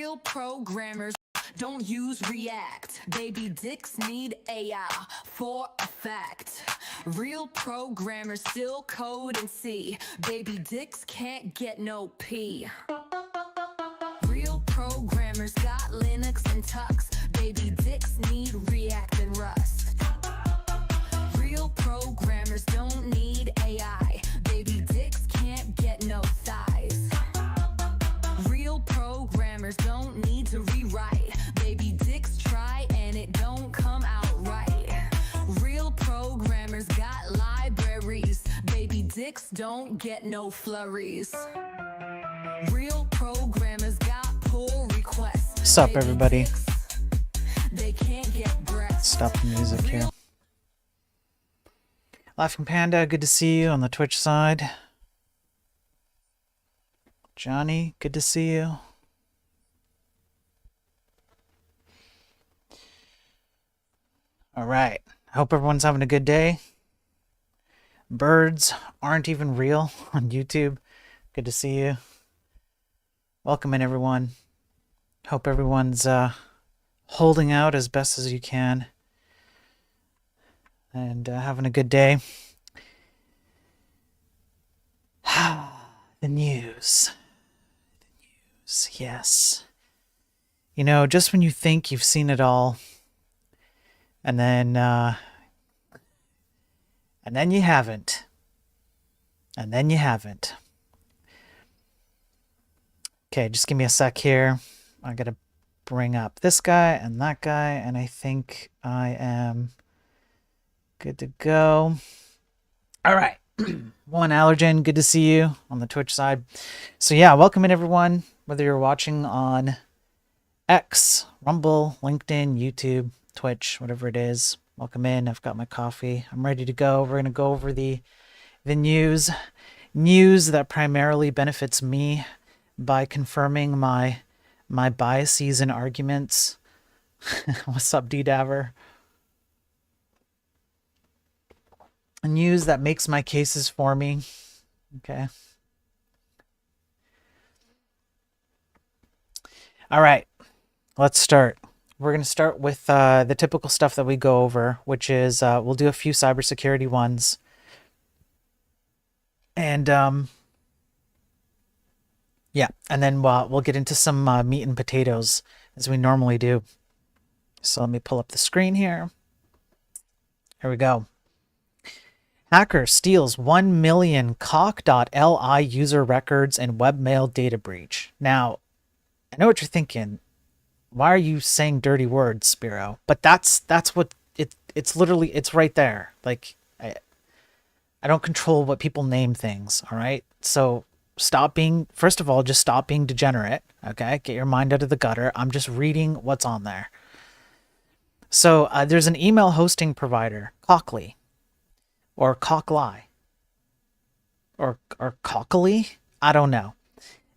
Real programmers don't use React. Baby dicks need AI for a fact. Real programmers still code in C. Baby dicks can't get no P. Real programmers got Linux and Tux. Baby dicks need React and Rust. Real programmers don't need AI. Baby dicks can't get no thighs. Real programmers don't need to rewrite. Baby dicks try and it don't come out right. Real programmers got libraries. Baby dicks don't get no flurries. Real programmers got pull requests. What's up, everybody? They can't get breasts. Stop the music here. Laughing Panda, good to see you on the Twitch side. Johnny, good to see you. All right. I hope everyone's having a good day. Birds aren't even real on YouTube. Good to see you. Welcome in, everyone. Hope everyone's holding out as best as you can and having a good day. The news. Yes. You know, just when you think you've seen it all, and then you haven't. And then you haven't. Okay, just give me a sec here. I gotta bring up this guy and that guy, and I think I am good to go. All right. One Allergen, good to see you on the Twitch side. So yeah, welcome in, everyone, whether you're watching on X, Rumble, LinkedIn, YouTube, Twitch, whatever it is. Welcome in. I've got my coffee. I'm ready to go. We're going to go over the news that primarily benefits me by confirming my biases and arguments. What's up, D-Daver? News that makes my cases for me. Okay. All right. Let's start. We're going to start with the typical stuff that we go over, which is we'll do a few cybersecurity ones. And yeah, and then we'll get into some meat and potatoes as we normally do. So let me pull up the screen here. Here we go. Hacker steals 1 million cock.li user records and webmail data breach. Now, I know what you're thinking. Why are you saying dirty words, Spiro? But that's what it's literally, it's right there. Like, I don't control what people name things, all right? So stop being, first of all, just stop being degenerate, okay? Get your mind out of the gutter. I'm just reading what's on there. So there's an email hosting provider, Cockly, or Cockly, or Cockly, I don't know.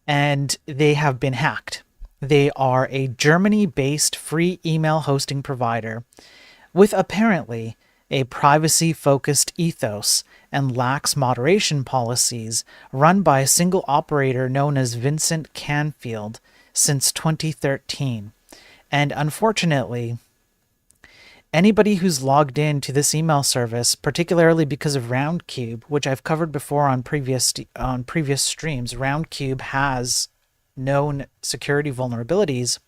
And they have been hacked. They are a Germany-based free email hosting provider with apparently a privacy-focused ethos and lax moderation policies run by a single operator known as Vincent Canfield since 2013. And unfortunately, anybody who's logged in to this email service, particularly because of Roundcube, which I've covered before on previous streams, Roundcube has known security vulnerabilities.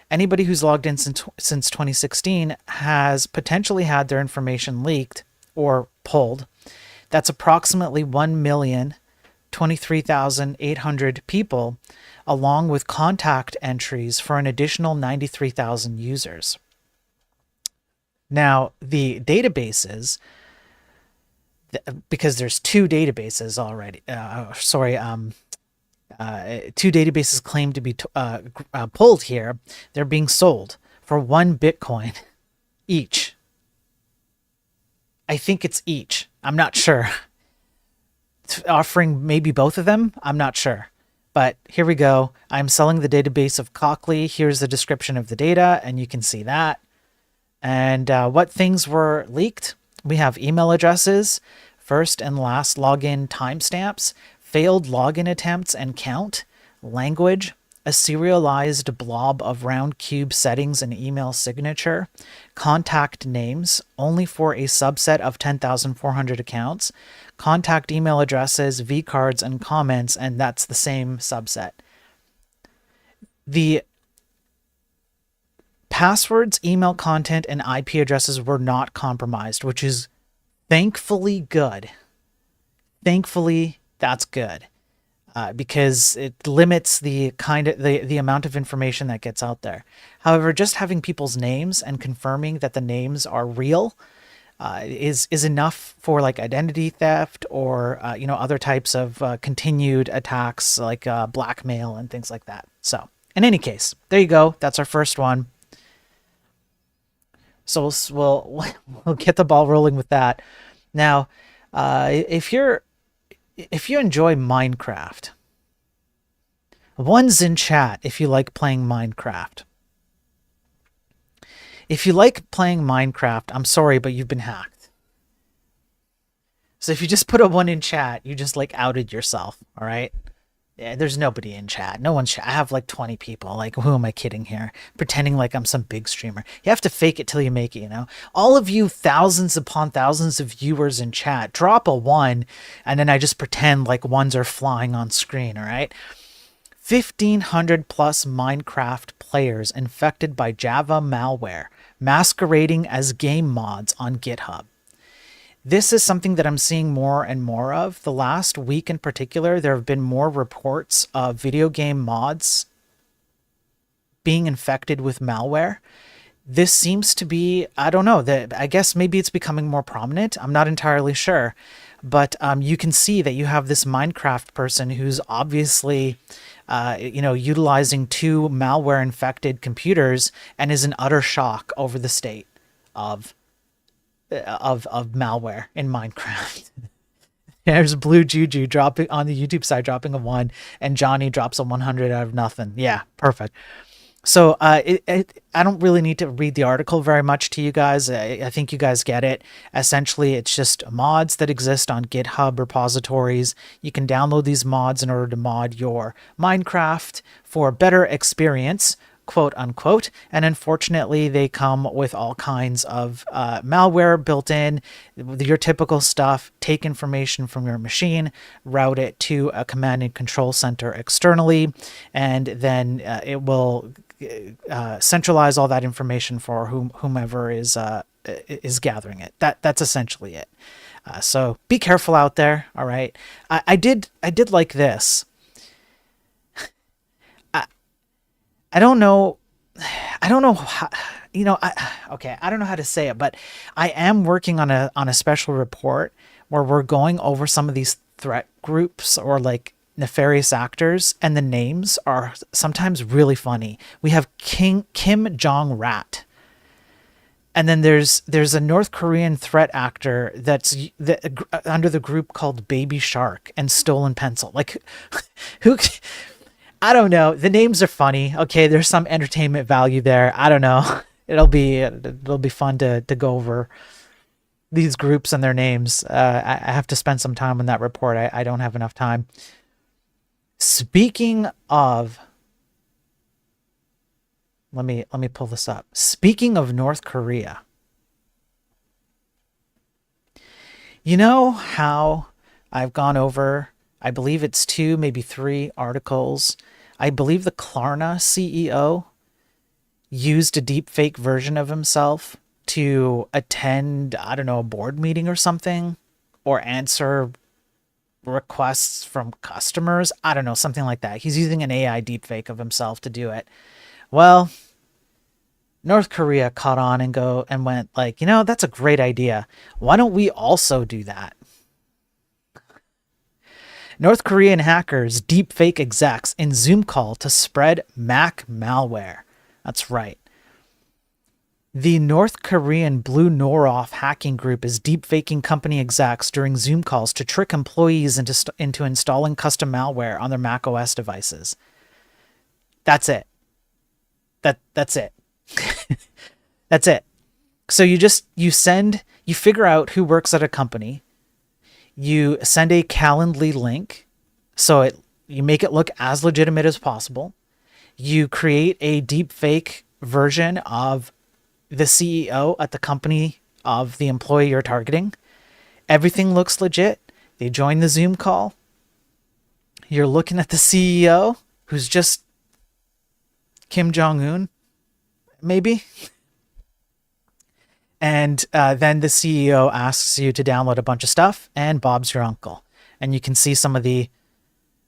Anybody who's logged in since 2016 has potentially had their information leaked or pulled. That's approximately 1,023,800 people, along with contact entries for an additional 93,000 users. Now, the databases, because there's two databases already, two databases claim to be pulled here. They're being sold for 1 Bitcoin each. I think it's each. I'm not sure. Offering maybe both of them. I'm not sure. But here we go. I'm selling the database of Cockly. Here's the description of the data, and you can see that. And what things were leaked? We have email addresses, first and last login timestamps, failed login attempts and count, language, a serialized blob of round cube settings and email signature, contact names only for a subset of 10,400 accounts, contact email addresses, vCards, and comments, and that's the same subset. The passwords, email content, and IP addresses were not compromised, which is thankfully good. Thankfully, that's good. Because it limits the amount of information that gets out there. However, just having people's names and confirming that the names are real is enough for like identity theft or other types of continued attacks like blackmail and things like that. So in any case, there you go. That's our first one. So we'll get the ball rolling with that. Now, if you enjoy Minecraft, one's in chat if you like playing Minecraft. If you like playing Minecraft, I'm sorry, but you've been hacked. So if you just put a 1 in chat, you just like outed yourself, all right? Yeah, there's nobody in chat. No one's chat. I have like 20 people. Like, who am I kidding here? Pretending like I'm some big streamer. You have to fake it till you make it, you know? All of you thousands upon thousands of viewers in chat, drop a 1, and then I just pretend like 1s are flying on screen, all right? 1,500 plus Minecraft players infected by Java malware, masquerading as game mods on GitHub. This is something that I'm seeing more and more of. The last week in particular, there have been more reports of video game mods being infected with malware. This seems to be, I don't know, I guess maybe it's becoming more prominent. I'm not entirely sure. But you can see that you have this Minecraft person who's obviously, utilizing 2 malware-infected computers and is in utter shock over the state of malware in Minecraft. There's Blue Juju dropping on the YouTube side, dropping a 1, and Johnny drops a 100 out of nothing. Yeah, perfect. So I don't really need to read the article very much to you guys. I think you guys get it. Essentially, it's just mods that exist on GitHub repositories. You can download these mods in order to mod your Minecraft for a better experience, quote unquote. And unfortunately, they come with all kinds of malware built in, your typical stuff. Take information from your machine, route it to a command and control center externally, and then it will centralize all that information for whomever is gathering it. That's essentially it. So be careful out there. All right. I did like this. I don't know how, okay, I don't know how to say it, but I am working on a special report where we're going over some of these threat groups or like nefarious actors, and the names are sometimes really funny. We have Kim Jong-rat. And then there's a North Korean threat actor that's under the group called Baby Shark and Stolen Pencil. Like, who... I don't know. The names are funny. Okay, there's some entertainment value there. I don't know. It'll be fun to go over these groups and their names. I have to spend some time on that report. I don't have enough time. Speaking of, let me pull this up. Speaking of North Korea, you know how I've gone over, I believe it's 2, maybe 3 articles. I believe the Klarna CEO used a deepfake version of himself to attend, I don't know, a board meeting or something, or answer requests from customers. I don't know, something like that. He's using an AI deepfake of himself to do it. Well, North Korea caught on and went like, that's a great idea. Why don't we also do that? North Korean hackers deepfake execs in Zoom call to spread Mac malware. That's right. The North Korean Blue Noroff hacking group is deepfaking company execs during Zoom calls to trick employees into installing custom malware on their Mac OS devices. That's it. That's it. That's it. So you figure out who works at a company. You send a Calendly link, so you make it look as legitimate as possible. You create a deep fake version of the CEO at the company of the employee you're targeting. Everything looks legit. They join the Zoom call. You're looking at the CEO, who's just Kim Jong-un, maybe. And then the CEO asks you to download a bunch of stuff, and Bob's your uncle. And you can see some of the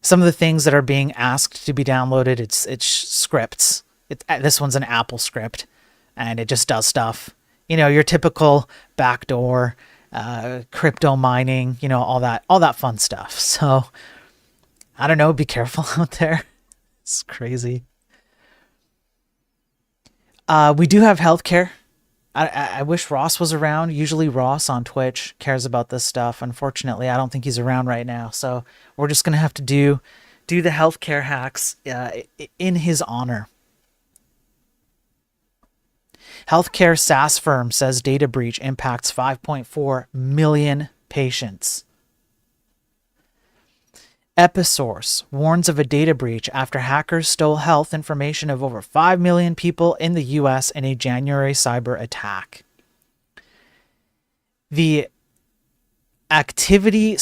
things that are being asked to be downloaded. It's scripts. This one's an Apple script, and it just does stuff. Your typical backdoor, crypto mining, all that fun stuff. So I don't know. Be careful out there. It's crazy. We do have healthcare. I wish Ross was around. Usually Ross on Twitch cares about this stuff. Unfortunately, I don't think he's around right now. So we're just going to have to do the healthcare hacks in his honor. Healthcare SaaS firm says data breach impacts 5.4 million patients. Episource warns of a data breach after hackers stole health information of over 5 million people in the US in a January cyber attack. The activity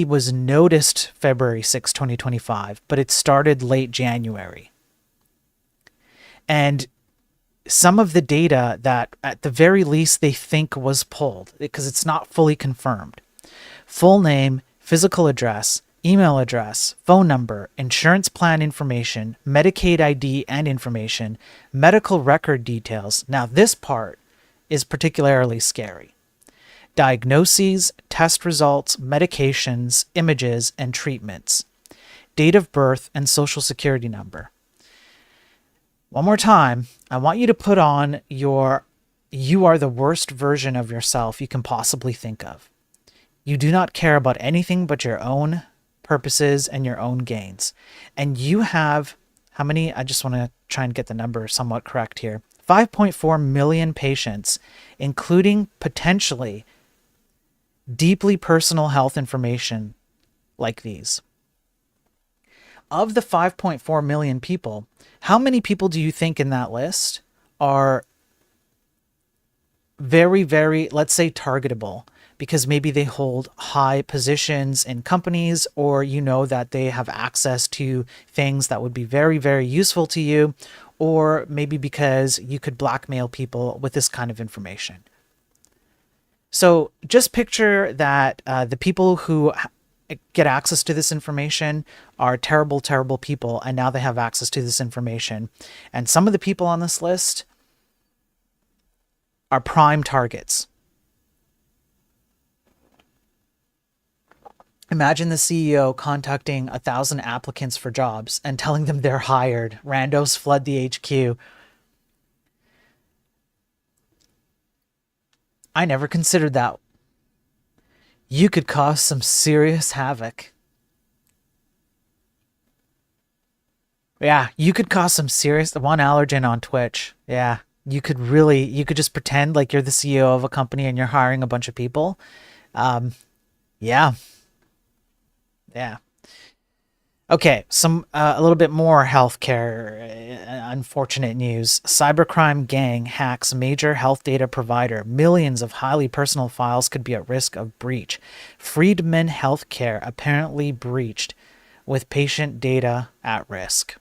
was noticed February 6, 2025, but it started late January. And some of the data that at the very least they think was pulled, because it's not fully confirmed. Full name, physical address, email address, phone number, insurance plan information, Medicaid ID and information, medical record details. Now this part is particularly scary. Diagnoses, test results, medications, images, and treatments. Date of birth and social security number. One more time, I want you to put on you are the worst version of yourself you can possibly think of. You do not care about anything but your own purposes and your own gains. And you have, how many? I just want to try and get the number somewhat correct here. 5.4 million patients, including potentially deeply personal health information like these. Of the 5.4 million people, how many people do you think in that list are very, very, let's say, targetable? Because maybe they hold high positions in companies, or that they have access to things that would be very, very useful to you, or maybe because you could blackmail people with this kind of information. So just picture that the people who get access to this information are terrible, terrible people, and now they have access to this information. And some of the people on this list are prime targets. Imagine the CEO contacting 1,000 applicants for jobs and telling them they're hired. Randos flood the HQ. I never considered that. You could cause some serious havoc. Yeah, you could cause some serious... One allergen on Twitch. Yeah, you could just pretend like you're the CEO of a company and you're hiring a bunch of people. Yeah. Okay, a little bit more healthcare unfortunate news. Cybercrime gang hacks major health data provider. Millions of highly personal files could be at risk of breach. Friedman Healthcare apparently breached with patient data at risk.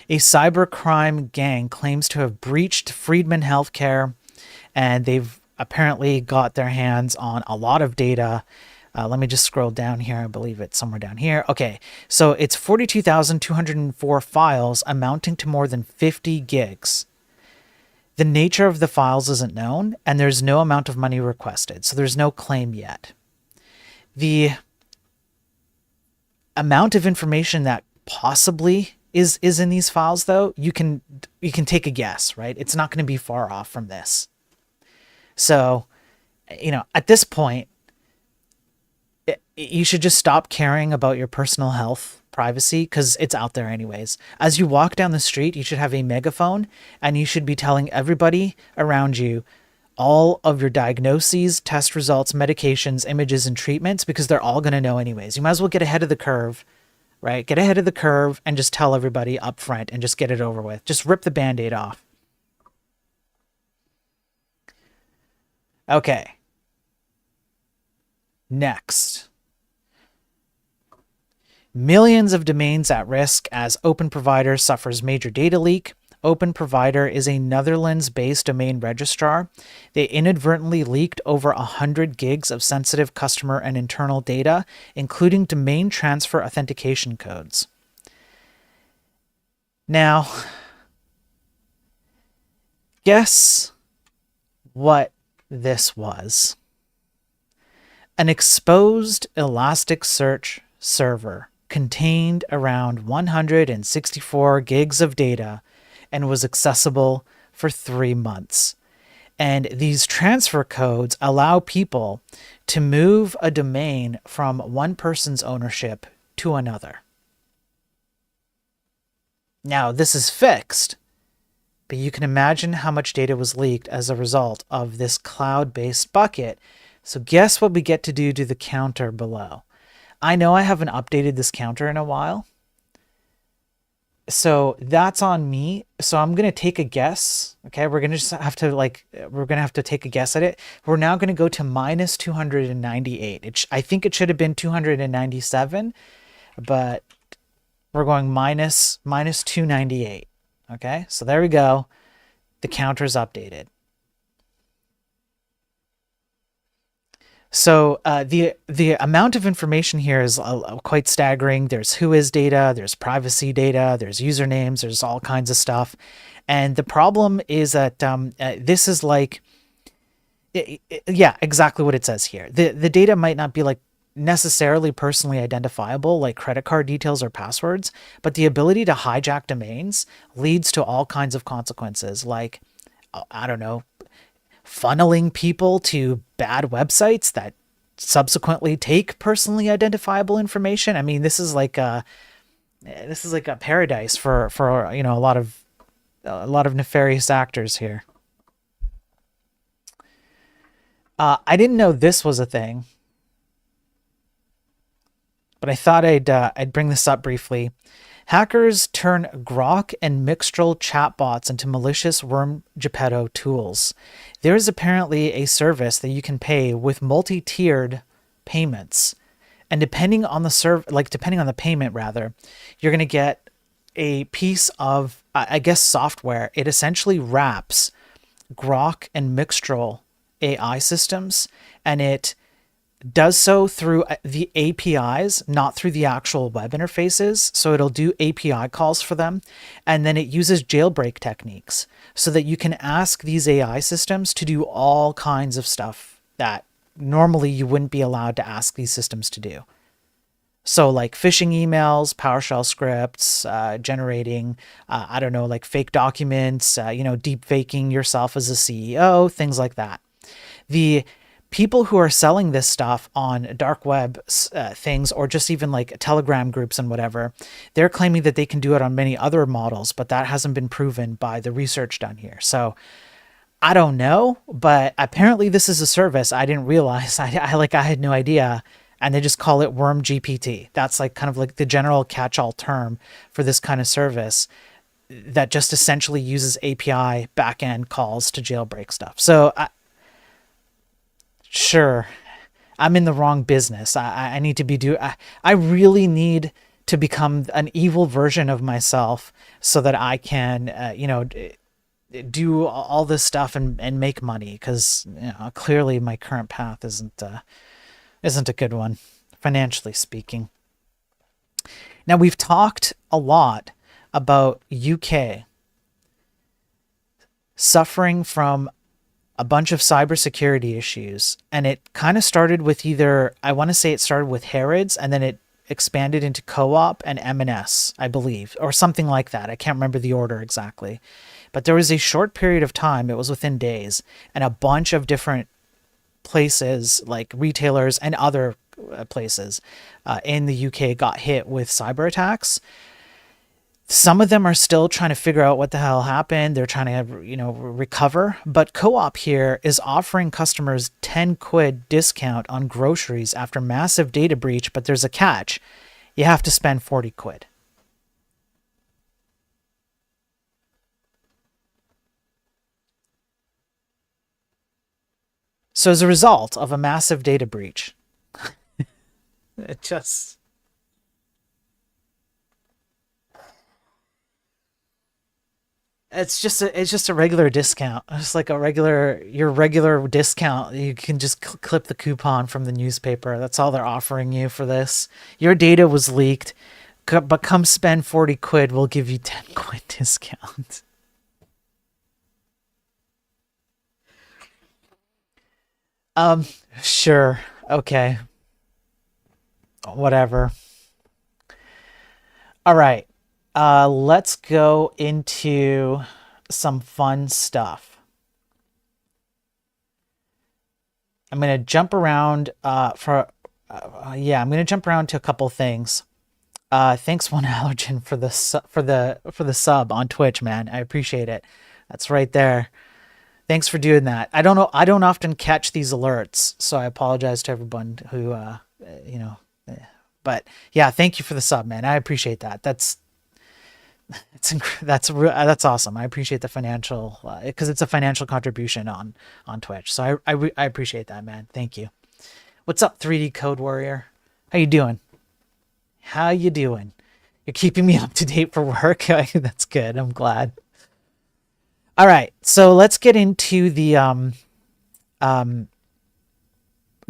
A cybercrime gang claims to have breached Friedman Healthcare, and they've apparently got their hands on a lot of data. Let me just scroll down here. I believe it's somewhere down here. Okay, so it's 42,204 files amounting to more than 50 gigs. The nature of the files isn't known, and there's no amount of money requested, so there's no claim yet. The amount of information that possibly is in these files, though, you can take a guess, right? It's not going to be far off from this. So, at this point, you should just stop caring about your personal health privacy, because it's out there anyways. As you walk down the street, you should have a megaphone, and you should be telling everybody around you all of your diagnoses, test results, medications, images, and treatments, because they're all going to know anyways. You might as well get ahead of the curve right? Get ahead of the curve and just tell everybody up front and just get it over with. Just rip the Band-Aid off. Okay. Next. Millions of domains at risk as Open Provider suffers major data leak. Open Provider is a Netherlands-based domain registrar. They inadvertently leaked over 100 gigs of sensitive customer and internal data, including domain transfer authentication codes. Now, guess what this was? An exposed Elasticsearch server contained around 164 gigs of data and was accessible for 3 months. And these transfer codes allow people to move a domain from one person's ownership to another. Now, this is fixed, but you can imagine how much data was leaked as a result of this cloud-based bucket. So guess what we get to do to the counter below? I know I haven't updated this counter in a while, so that's on me. So I'm going to take a guess. Okay, we're going to just have to take a guess at it. We're now going to go to minus 298. I think it should have been 297, but we're going minus 298. Okay, so there we go. The counter's updated. So the amount of information here is quite staggering. There's whois data, there's privacy data, there's usernames, there's all kinds of stuff. And the problem is that this is like, yeah, exactly what it says here. The data might not be like necessarily personally identifiable, like credit card details or passwords, but the ability to hijack domains leads to all kinds of consequences, like, I don't know, funneling people to bad websites that subsequently take personally identifiable information. I mean, this is like a paradise for you know, a lot of nefarious actors here. I didn't know this was a thing, but I thought I'd bring this up briefly. Hackers turn Grok and Mixtral chatbots into malicious WormGPT tools. There is apparently a service that you can pay with multi-tiered payments, and depending on the payment rather, you're going to get a piece of, I guess, software. It essentially wraps Grok and Mixtral AI systems, and it does so through the APIs, not through the actual web interfaces. So it'll do API calls for them. And then it uses jailbreak techniques so that you can ask these AI systems to do all kinds of stuff that normally you wouldn't be allowed to ask these systems to do. So like phishing emails, PowerShell scripts, generating, I don't know, like fake documents, deep faking yourself as a CEO, things like that. The people who are selling this stuff on dark web things, or just even like Telegram groups and whatever, they're claiming that they can do it on many other models, but that hasn't been proven by the research done here. So I don't know, but apparently this is a service I didn't realize. I had no idea, and they just call it WormGPT. That's like kind of like the general catch-all term for this kind of service that just essentially uses API backend calls to jailbreak stuff. So sure, I'm in the wrong business. I need to I really need to become an evil version of myself so that I can, do all this stuff and make money. Because clearly my current path isn't a good one, financially speaking. Now, we've talked a lot about UK suffering from a bunch of cybersecurity issues, and it kind of started with I want to say it started with Harrods, and then it expanded into CoOp and M&S, I believe, or something like that. I can't remember the order exactly, but there was a short period of time, it was within days, and a bunch of different places like retailers and other places in the UK got hit with cyber attacks. Some of them are still trying to figure out what the hell happened. They're trying to, recover. But CoOp here is offering customers 10 quid discount on groceries after massive data breach. But there's a catch. you have to spend 40 quid. So as a result of a massive data breach, it just... It's just a regular discount. It's like your regular discount. You can just clip the coupon from the newspaper. That's all they're offering you for this. Your data was leaked, but come spend 40 quid, we'll give you 10 quid discount. Sure. Okay. Whatever. All right. Let's go into some fun stuff. I'm going to jump around I'm going to jump around to a couple things. Thanks, One Allergen, for the sub on Twitch, man. I appreciate it. That's right there. Thanks for doing that. I don't often catch these alerts, so I apologize to everyone who but yeah, thank you for the sub, man. I appreciate that. That's awesome. I appreciate the financial, because it's a financial contribution on Twitch. So I appreciate that, man. Thank you. What's up, 3D Code Warrior? How you doing? How you doing? You're keeping me up to date for work. That's good. I'm glad. All right, so let's get into the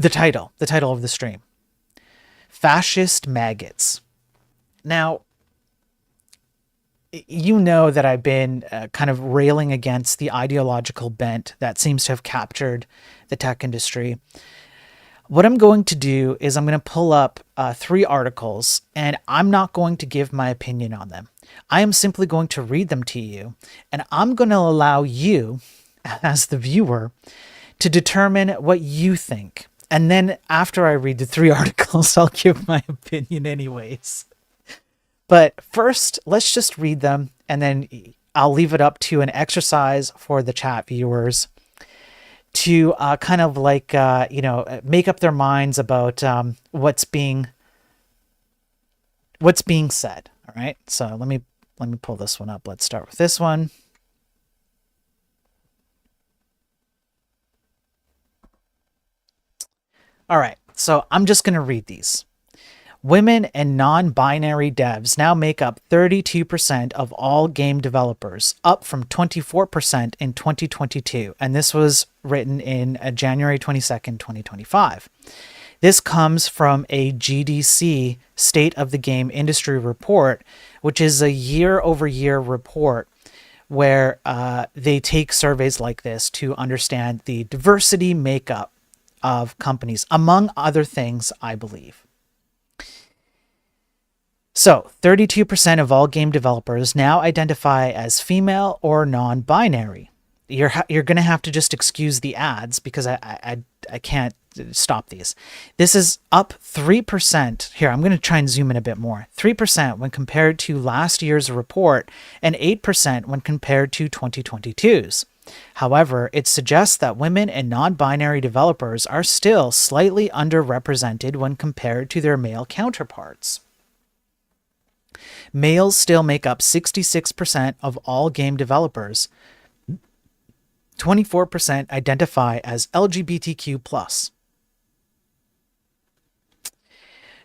title of the stream. Fascist maggots. Now, you know that I've been kind of railing against the ideological bent that seems to have captured the tech industry. What I'm going to do is I'm going to pull up 3 articles, and I'm not going to give my opinion on them. I am simply going to read them to you, and I'm going to allow you, as the viewer, to determine what you think. And then after I read the 3 articles, I'll give my opinion anyways. But first, let's just read them, and then I'll leave it up to an exercise for the chat viewers to kind of like, make up their minds about what's being said. All right. So let me pull this one up. Let's start with this one. All right. So I'm just going to read these. Women and non-binary devs now make up 32% of all game developers, up from 24% in 2022. And this was written in January 22nd, 2025. This comes from a GDC State of the Game Industry report, which is a year-over-year report where they take surveys like this to understand the diversity makeup of companies, among other things, I believe. So, 32% of all game developers now identify as female or non-binary. You're going to have to just excuse the ads because I can't stop these. This is up 3%. Here, I'm going to try and zoom in a bit more. 3% when compared to last year's report and 8% when compared to 2022's. However, it suggests that women and non-binary developers are still slightly underrepresented when compared to their male counterparts. Males still make up 66% of all game developers. 24% identify as LGBTQ+.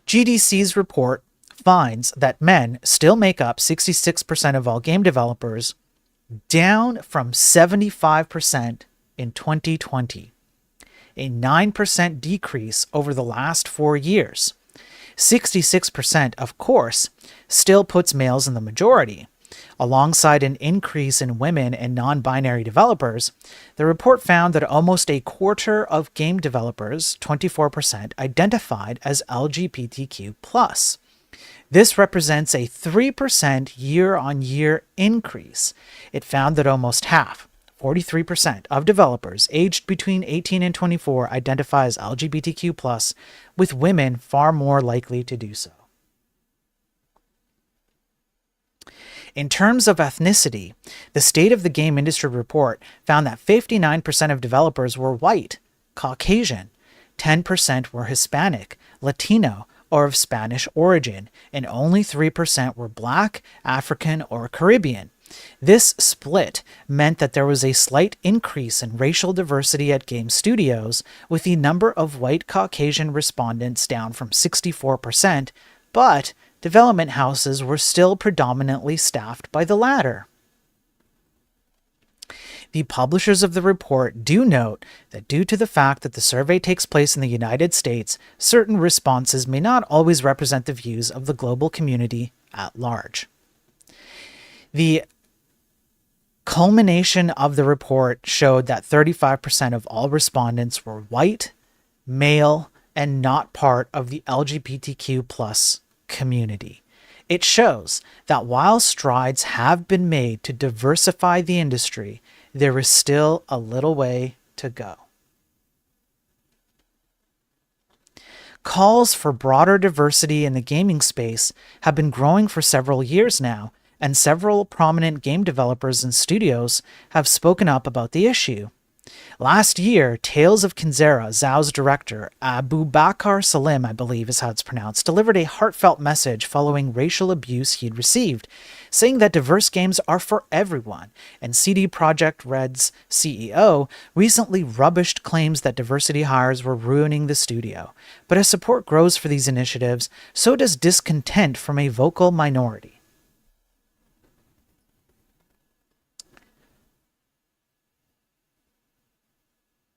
GDC's report finds that men still make up 66% of all game developers, down from 75% in 2020, a 9% decrease over the last 4 years. 66%, of course, still puts males in the majority. Alongside an increase in women and non-binary developers, the report found that almost a quarter of game developers, 24%, identified as LGBTQ+. This represents a 3% year-on-year increase. It found that almost half, 43% of developers aged between 18 and 24 identify as LGBTQ+, with women far more likely to do so. In terms of ethnicity, the State of the Game Industry report found that 59% of developers were white, Caucasian, 10% were Hispanic, Latino, or of Spanish origin, and only 3% were Black, African, or Caribbean. This split meant that there was a slight increase in racial diversity at game studios, with the number of white Caucasian respondents down from 64%, but development houses were still predominantly staffed by the latter. The publishers of the report do note that due to the fact that the survey takes place in the United States, certain responses may not always represent the views of the global community at large. The culmination of the report showed that 35% of all respondents were white, male, and not part of the LGBTQ plus community. It shows that while strides have been made to diversify the industry, there is still a little way to go. Calls for broader diversity in the gaming space have been growing for several years now, and several prominent game developers and studios have spoken up about the issue. Last year, Tales of Kinzera, Zhao's director, Abu Bakr Salim, I believe is how it's pronounced, delivered a heartfelt message following racial abuse he'd received, saying that diverse games are for everyone, and CD Projekt Red's CEO recently rubbished claims that diversity hires were ruining the studio. But as support grows for these initiatives, so does discontent from a vocal minority.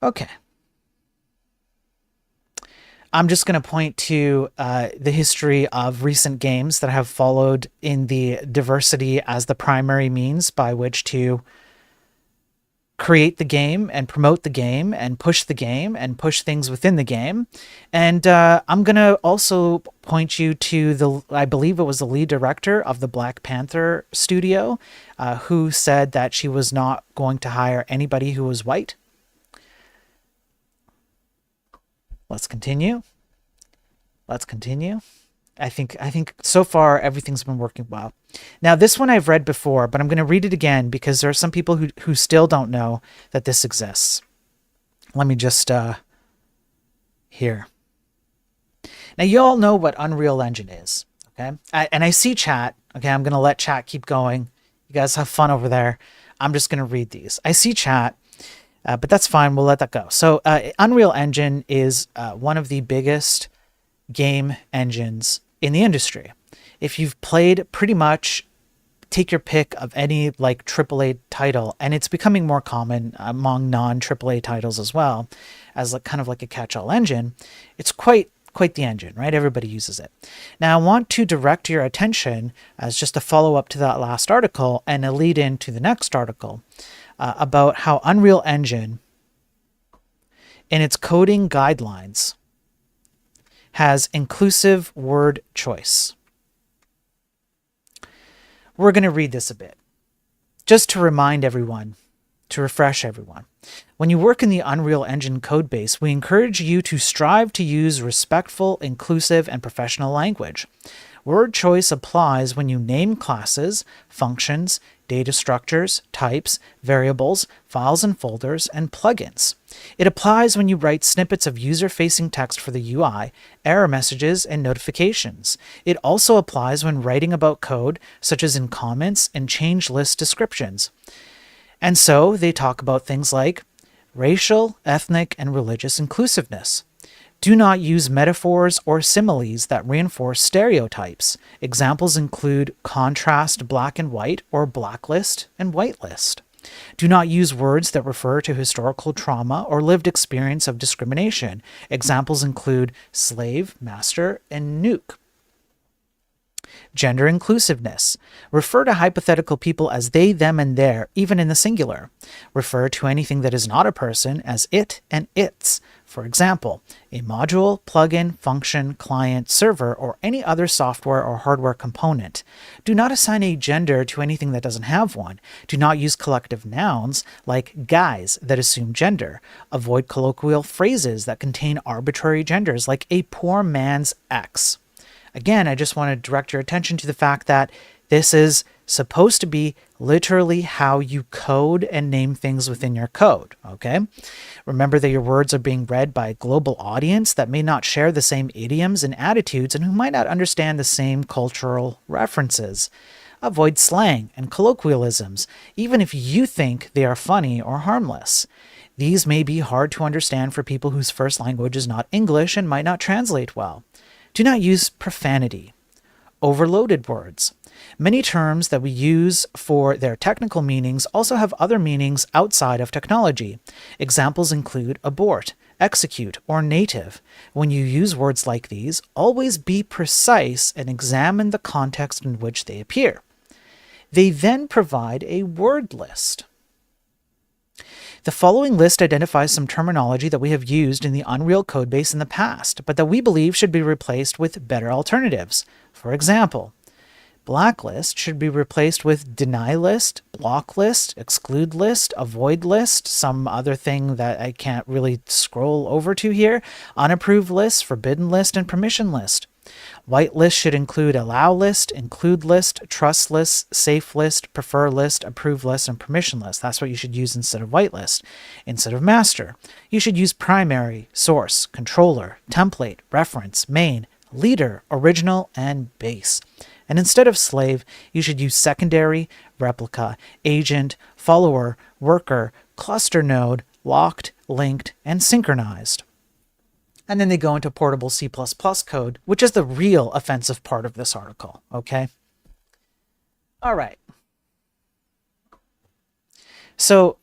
Okay. I'm just going to point to the history of recent games that have followed in the diversity as the primary means by which to create the game and promote the game and push things within the game. And I'm going to also point you to I believe it was the lead director of the Black Panther studio, who said that she was not going to hire anybody who was white. Let's continue. I think so far everything's been working well. Now this one I've read before, but I'm going to read it again because there are some people who still don't know that this exists. Let me just here. Now you all know what Unreal Engine is, okay? And I see chat. Okay, I'm going to let chat keep going. You guys have fun over there. I'm just going to read these. I see chat. But that's fine. We'll let that go. So Unreal Engine is one of the biggest game engines in the industry. If you've played, pretty much take your pick of any like AAA title, and it's becoming more common among non-AAA titles as well, as like kind of like a catch-all engine. It's quite the engine, right? Everybody uses it. Now I want to direct your attention as just a follow-up to that last article and a lead into the next article. About how Unreal Engine, in its coding guidelines, has inclusive word choice. We're going to read this a bit, just to remind everyone, to refresh everyone. When you work in the Unreal Engine codebase, we encourage you to strive to use respectful, inclusive, and professional language. Word choice applies when you name classes, functions, data structures, types, variables, files and folders, and plugins. It applies when you write snippets of user-facing text for the UI, error messages, and notifications. It also applies when writing about code, such as in comments and change list descriptions. And so they talk about things like racial, ethnic, and religious inclusiveness. Do not use metaphors or similes that reinforce stereotypes. Examples include contrast black and white or blacklist and whitelist. Do not use words that refer to historical trauma or lived experience of discrimination. Examples include slave, master, and nuke. Gender inclusiveness. Refer to hypothetical people as they, them, and their, even in the singular. Refer to anything that is not a person as it and its. For example, a module, plugin, function, client, server, or any other software or hardware component. Do not assign a gender to anything that doesn't have one. Do not use collective nouns like guys that assume gender. Avoid colloquial phrases that contain arbitrary genders like a poor man's ex. Again, I just want to direct your attention to the fact that This is supposed to be literally how you code and name things within your code, okay? Remember that your words are being read by a global audience that may not share the same idioms and attitudes and who might not understand the same cultural references. Avoid slang and colloquialisms, even if you think they are funny or harmless. These may be hard to understand for people whose first language is not English and might not translate well. Do not use profanity. Overloaded words. Many terms that we use for their technical meanings also have other meanings outside of technology. Examples include abort, execute, or native. When you use words like these, always be precise and examine the context in which they appear. They then provide a word list. The following list identifies some terminology that we have used in the Unreal codebase in the past, but that we believe should be replaced with better alternatives. For example, blacklist should be replaced with deny list, block list, exclude list, avoid list, some other thing that I can't really scroll over to here, unapproved list, forbidden list, and permission list. Whitelist should include allow list, include list, trust list, safe list, prefer list, approve list, and permission list. That's what you should use instead of whitelist. Instead of master, you should use primary, source, controller, template, reference, main, leader, original, and base. And instead of slave, you should use secondary, replica, agent, follower, worker, cluster node, locked, linked, and synchronized. And then they go into portable C++ code, which is the real offensive part of this article, okay? All right. So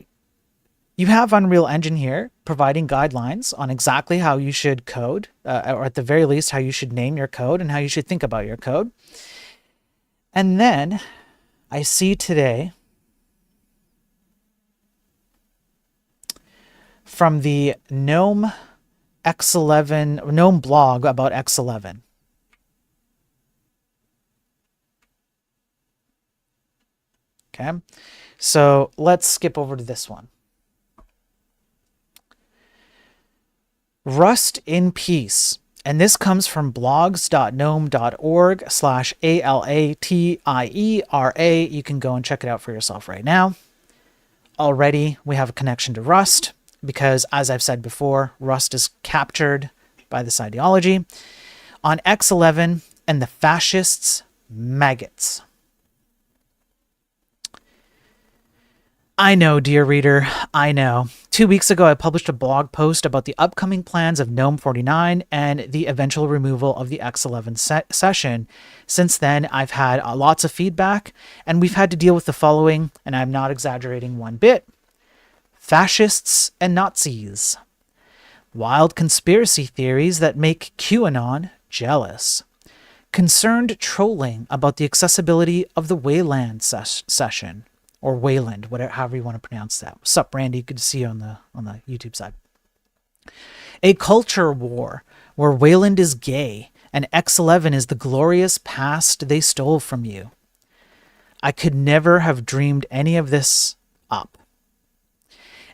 you have Unreal Engine here providing guidelines on exactly how you should code, or at the very least, how you should name your code and how you should think about your code. And then I see today from the GNOME X11, GNOME blog about X11. Okay, so let's skip over to this one. Rust in peace. And this comes from blogs.gnome.org/ALATIERA. You can go and check it out for yourself right now. Already, we have a connection to Rust because, as I've said before, Rust is captured by this ideology. On X11 and the fascists, maggots. I know, dear reader, I know. 2 weeks ago, I published a blog post about the upcoming plans of GNOME 49 and the eventual removal of the X11 session. Since then, I've had lots of feedback, and we've had to deal with the following, and I'm not exaggerating one bit. Fascists and Nazis. Wild conspiracy theories that make QAnon jealous. Concerned trolling about the accessibility of the Wayland session. Or Wayland, whatever, however you want to pronounce that. What's up, Randy? Good to see you on the YouTube side. A culture war where Wayland is gay and X11 is the glorious past they stole from you. I could never have dreamed any of this up.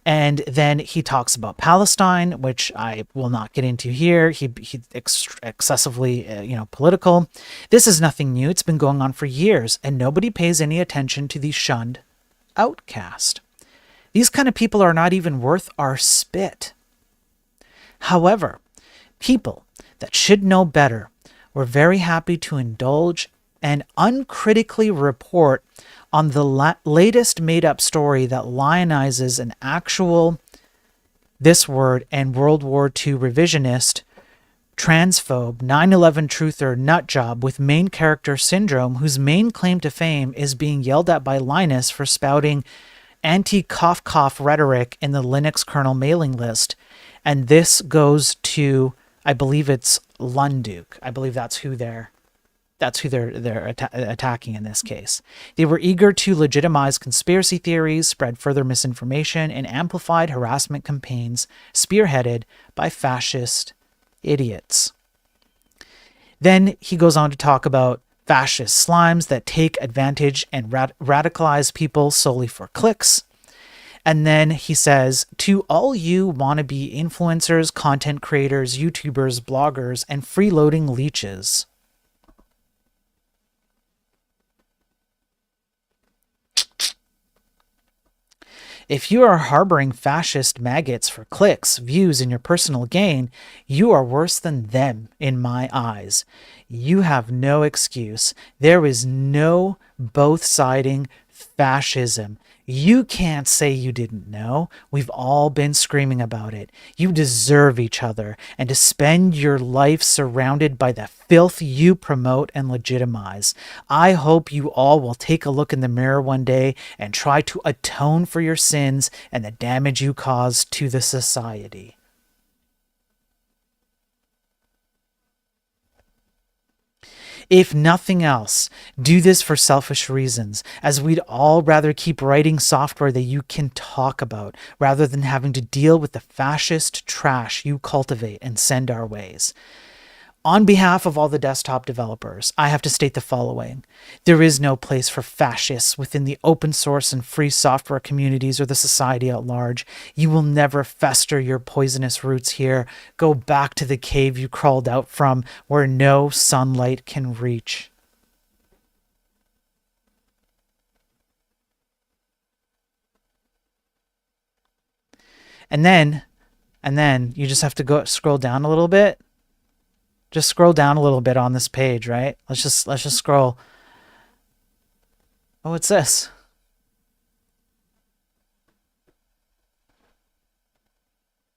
And then he talks about Palestine, which I will not get into here. He excessively, political. This is nothing new. It's been going on for years, and nobody pays any attention to the shunned outcast. These kind of people are not even worth our spit. However, people that should know better were very happy to indulge and uncritically report on the latest made-up story that lionizes an actual, this word, and World War II revisionist, transphobe, 9/11 truther nutjob with main character syndrome, whose main claim to fame is being yelled at by Linus for spouting anti-cough rhetoric in the Linux kernel mailing list. And this goes to, I believe it's Lunduke. I believe that's who they're attacking in this case. They were eager to legitimize conspiracy theories, spread further misinformation, and amplified harassment campaigns spearheaded by fascist idiots. Then he goes on to talk about fascist slimes that take advantage and radicalize people solely for clicks. And then he says, to all you wannabe influencers, content creators, YouTubers, bloggers, and freeloading leeches. If you are harboring fascist maggots for clicks, views, and your personal gain, you are worse than them in my eyes. You have no excuse. There is no both-siding fascism. You can't say you didn't know. We've all been screaming about it. You deserve each other, and to spend your life surrounded by the filth you promote and legitimize. I hope you all will take a look in the mirror one day and try to atone for your sins and the damage you caused to the society. If nothing else, do this for selfish reasons, as we'd all rather keep writing software that you can talk about, rather than having to deal with the fascist trash you cultivate and send our ways. On behalf of all the desktop developers, I have to state the following. There is no place for fascists within the open source and free software communities or the society at large. You will never fester your poisonous roots here. Go back to the cave you crawled out from, where no sunlight can reach. And then you just have to scroll down a little bit. Just scroll down a little bit on this page, right? Let's just scroll. Oh, what's this?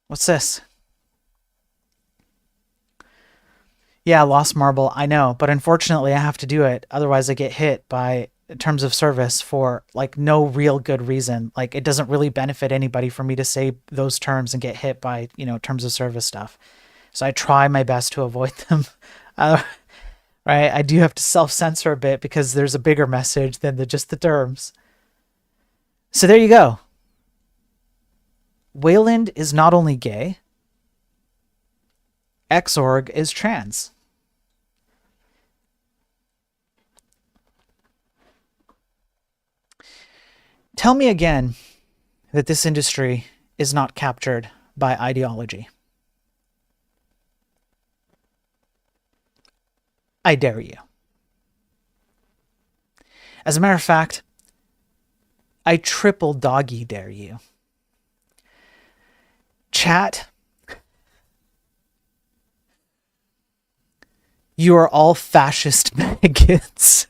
What's this? Yeah, Lost Marble, I know, but unfortunately I have to do it. Otherwise I get hit by terms of service for like no real good reason. Like it doesn't really benefit anybody for me to say those terms and get hit by, terms of service stuff. So I try my best to avoid them. Right? I do have to self-censor a bit because there's a bigger message than just the terms. So there you go. Wayland is not only gay, Xorg is trans. Tell me again that this industry is not captured by ideology. I dare you. As a matter of fact, I triple doggy dare you. Chat, you are all fascist maggots.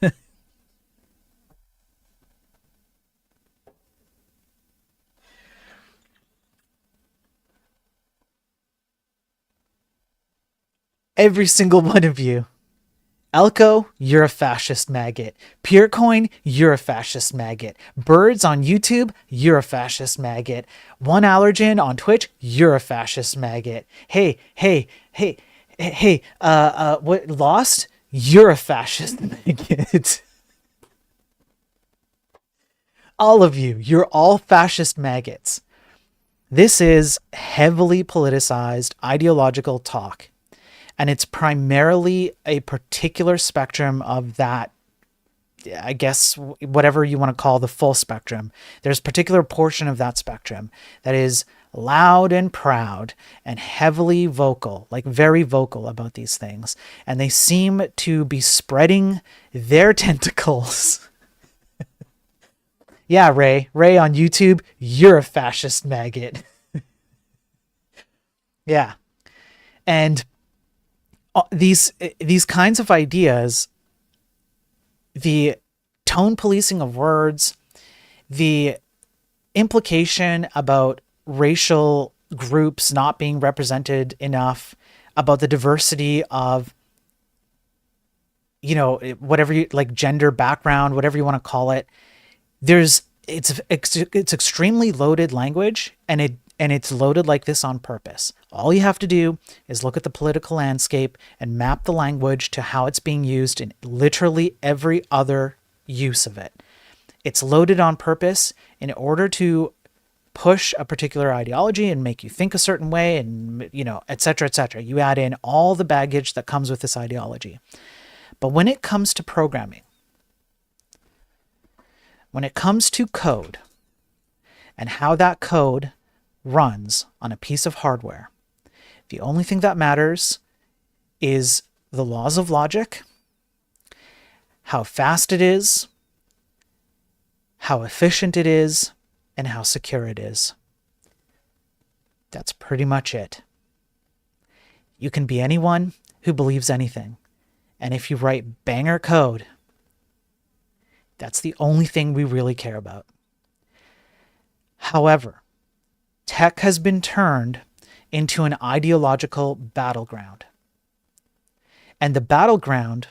Every single one of you. Elko, you're a fascist maggot. Purecoin, you're a fascist maggot. Birds on YouTube, you're a fascist maggot. One Allergen on Twitch, you're a fascist maggot. Hey, what, Lost? You're a fascist maggot. All of you, you're all fascist maggots. This is heavily politicized ideological talk. And it's primarily a particular spectrum of that, I guess, whatever you want to call the full spectrum. There's a particular portion of that spectrum that is loud and proud and heavily vocal, like very vocal about these things. And they seem to be spreading their tentacles. Yeah, Ray on YouTube, you're a fascist maggot. Yeah. And these kinds of ideas, the tone policing of words, the implication about racial groups not being represented enough, about the diversity of, whatever you like, gender background, whatever you want to call it. It's extremely loaded language, and it's loaded like this on purpose. All you have to do is look at the political landscape and map the language to how it's being used in literally every other use of it. It's loaded on purpose in order to push a particular ideology and make you think a certain way, and, et cetera, et cetera. You add in all the baggage that comes with this ideology. But when it comes to programming, when it comes to code and how that code runs on a piece of hardware, the only thing that matters is the laws of logic, how fast it is, how efficient it is, and how secure it is. That's pretty much it. You can be anyone who believes anything. And if you write banger code, that's the only thing we really care about. However, tech has been turned into an ideological battleground. And the battleground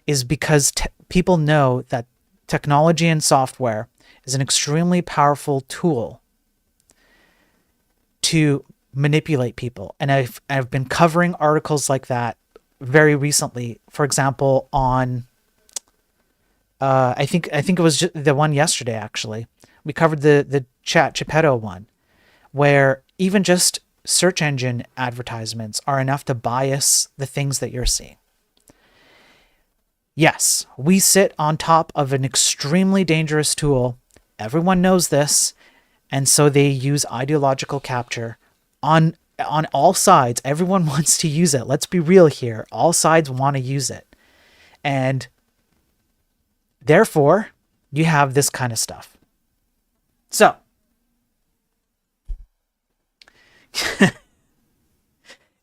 is because people know that technology and software is an extremely powerful tool to manipulate people. And I've been covering articles like that very recently. For example, on I think it was the one yesterday, actually. We covered the Geppetto one, where even just search engine advertisements are enough to bias the things that you're seeing. Yes, we sit on top of an extremely dangerous tool. Everyone knows this, and so they use ideological capture on all sides. Everyone wants to use it. Let's be real here. All sides want to use it. And therefore, you have this kind of stuff. So,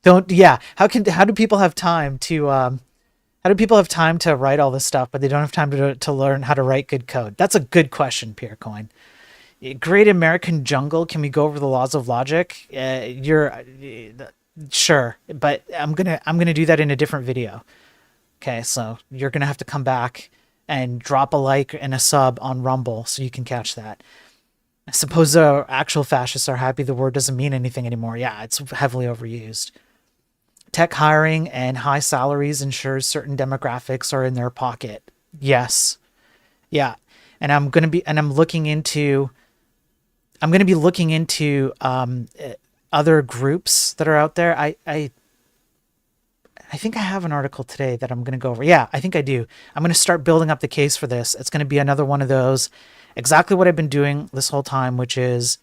how do people have time to write all this stuff, but they don't have time to learn how to write good code? That's a good question, Pierrecoin. Great American Jungle, can we go over the laws of logic? Sure, but I'm gonna do that in a different video. Okay, so you're gonna have to come back and drop a like and a sub on Rumble so you can catch that. I suppose the actual fascists are happy the word doesn't mean anything anymore. Yeah, it's heavily overused. Tech hiring and high salaries ensures certain demographics are in their pocket. Yes. Yeah. And I'm going to be looking into other groups that are out there. I think I have an article today that I'm going to go over. Yeah, I think I do. I'm going to start building up the case for this. It's going to be another one of those, exactly what I've been doing this whole time, which is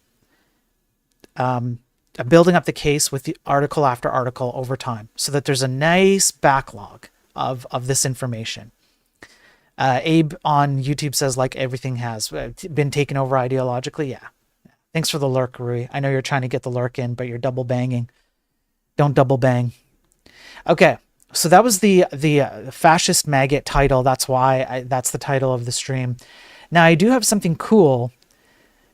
building up the case with the article after article over time so that there's a nice backlog of this information. Abe on YouTube says, like everything has been taken over ideologically. Yeah. Thanks for the lurk, Rui. I know you're trying to get the lurk in, but you're double banging. Don't double bang. Okay. So that was the fascist maggot title. That's why that's the title of the stream. Now I do have something cool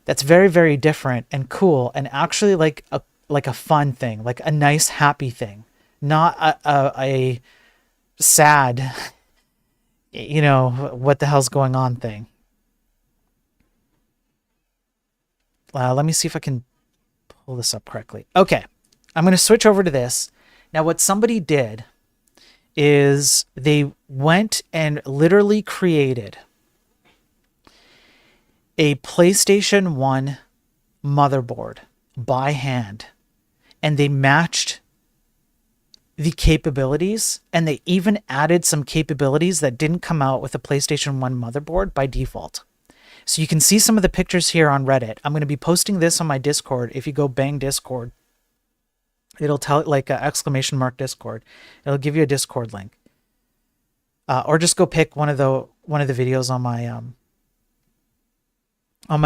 that's very, very different and cool and actually like a fun thing, like a nice, happy thing, not a sad, what the hell's going on thing. Let me see if I can pull this up correctly. Okay, I'm going to switch over to this. Now, what somebody did is they went and literally created a PlayStation 1 motherboard by hand, and they matched the capabilities, and they even added some capabilities that didn't come out with a PlayStation 1 motherboard by default. So you can see some of the pictures here on Reddit. I'm going to be posting this on my Discord. If you go bang Discord, it'll tell like ! Discord. It'll give you a Discord link, or just go pick one of the videos on my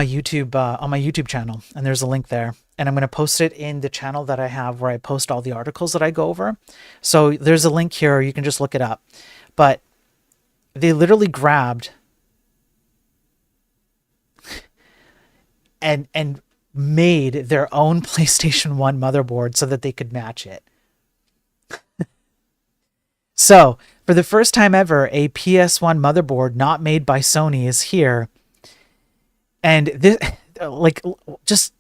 YouTube channel, and there's a link there. And I'm going to post it in the channel that I have where I post all the articles that I go over. So there's a link here. You can just look it up. But they literally grabbed and made their own PlayStation 1 motherboard so that they could match it. So for the first time ever, a PS1 motherboard not made by Sony is here. And this, just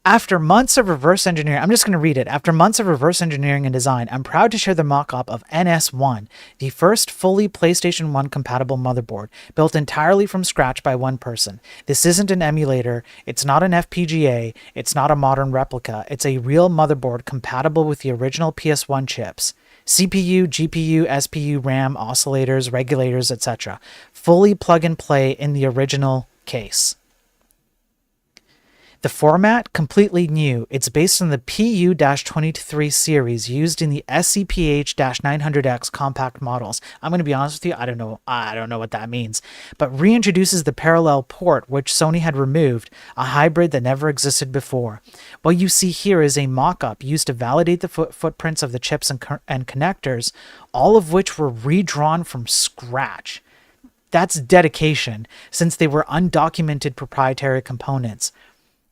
after months of reverse engineering, I'm just going to read it. After months of reverse engineering and design, I'm proud to share the mock-up of NS1, the first fully PlayStation 1 compatible motherboard, built entirely from scratch by one person. This isn't an emulator, it's not an FPGA, it's not a modern replica, it's a real motherboard compatible with the original PS1 chips. CPU, GPU, SPU, RAM, oscillators, regulators, etc. Fully plug and play in the original case. The format, completely new. It's based on the PU-23 series used in the SCPH-900X compact models. I'm going to be honest with you, I don't know what that means, but reintroduces the parallel port, which Sony had removed, a hybrid that never existed before. What you see here is a mock-up used to validate the footprints of the chips and connectors, all of which were redrawn from scratch. That's dedication, since they were undocumented proprietary components.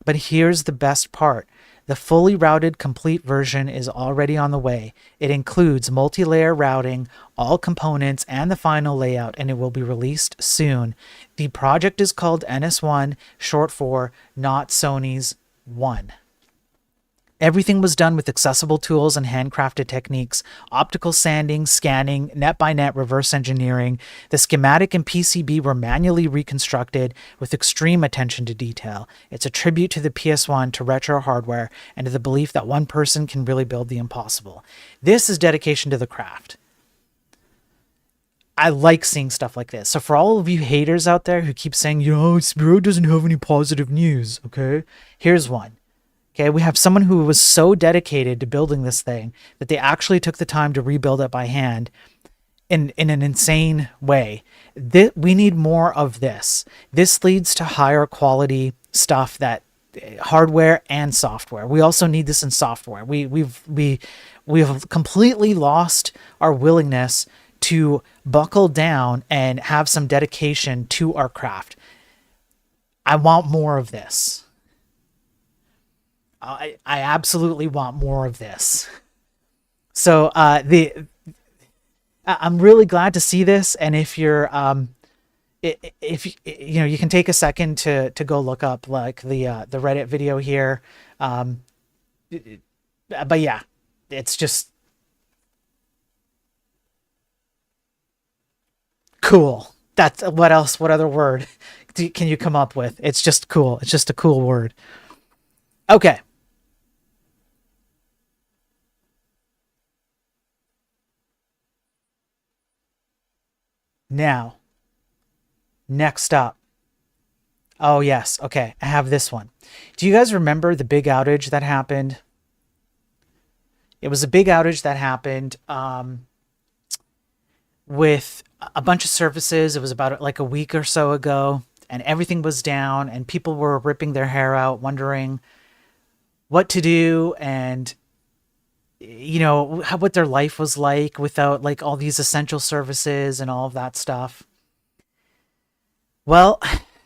But here's the best part. The fully routed complete version is already on the way. It includes multi-layer routing, all components, and the final layout, and it will be released soon. The project is called NS1, short for Not Sony's One. Everything was done with accessible tools and handcrafted techniques, optical sanding, scanning, net-by-net reverse engineering. The schematic and PCB were manually reconstructed with extreme attention to detail. It's a tribute to the PS1, to retro hardware, and to the belief that one person can really build the impossible. This is dedication to the craft. I like seeing stuff like this. So for all of you haters out there who keep saying, Spiro doesn't have any positive news, okay? Here's one. Okay, we have someone who was so dedicated to building this thing that they actually took the time to rebuild it by hand in an insane way. We need more of this. This leads to higher quality stuff, that hardware and software. We also need this in software. We've completely lost our willingness to buckle down and have some dedication to our craft. I want more of this. I absolutely want more of this. So I'm really glad to see this. And if you're if you can take a second to go look up like the Reddit video here. But yeah, it's just cool. That's what else? What other word can you come up with? It's just cool. It's just a cool word. Okay. Now, next up. Oh, yes. Okay, I have this one. Do you guys remember the big outage that happened? It was a big outage that happened with a bunch of services. It was about like a week or so ago, and everything was down, and people were ripping their hair out, wondering what to do and what their life was like without like all these essential services and all of that stuff. Well,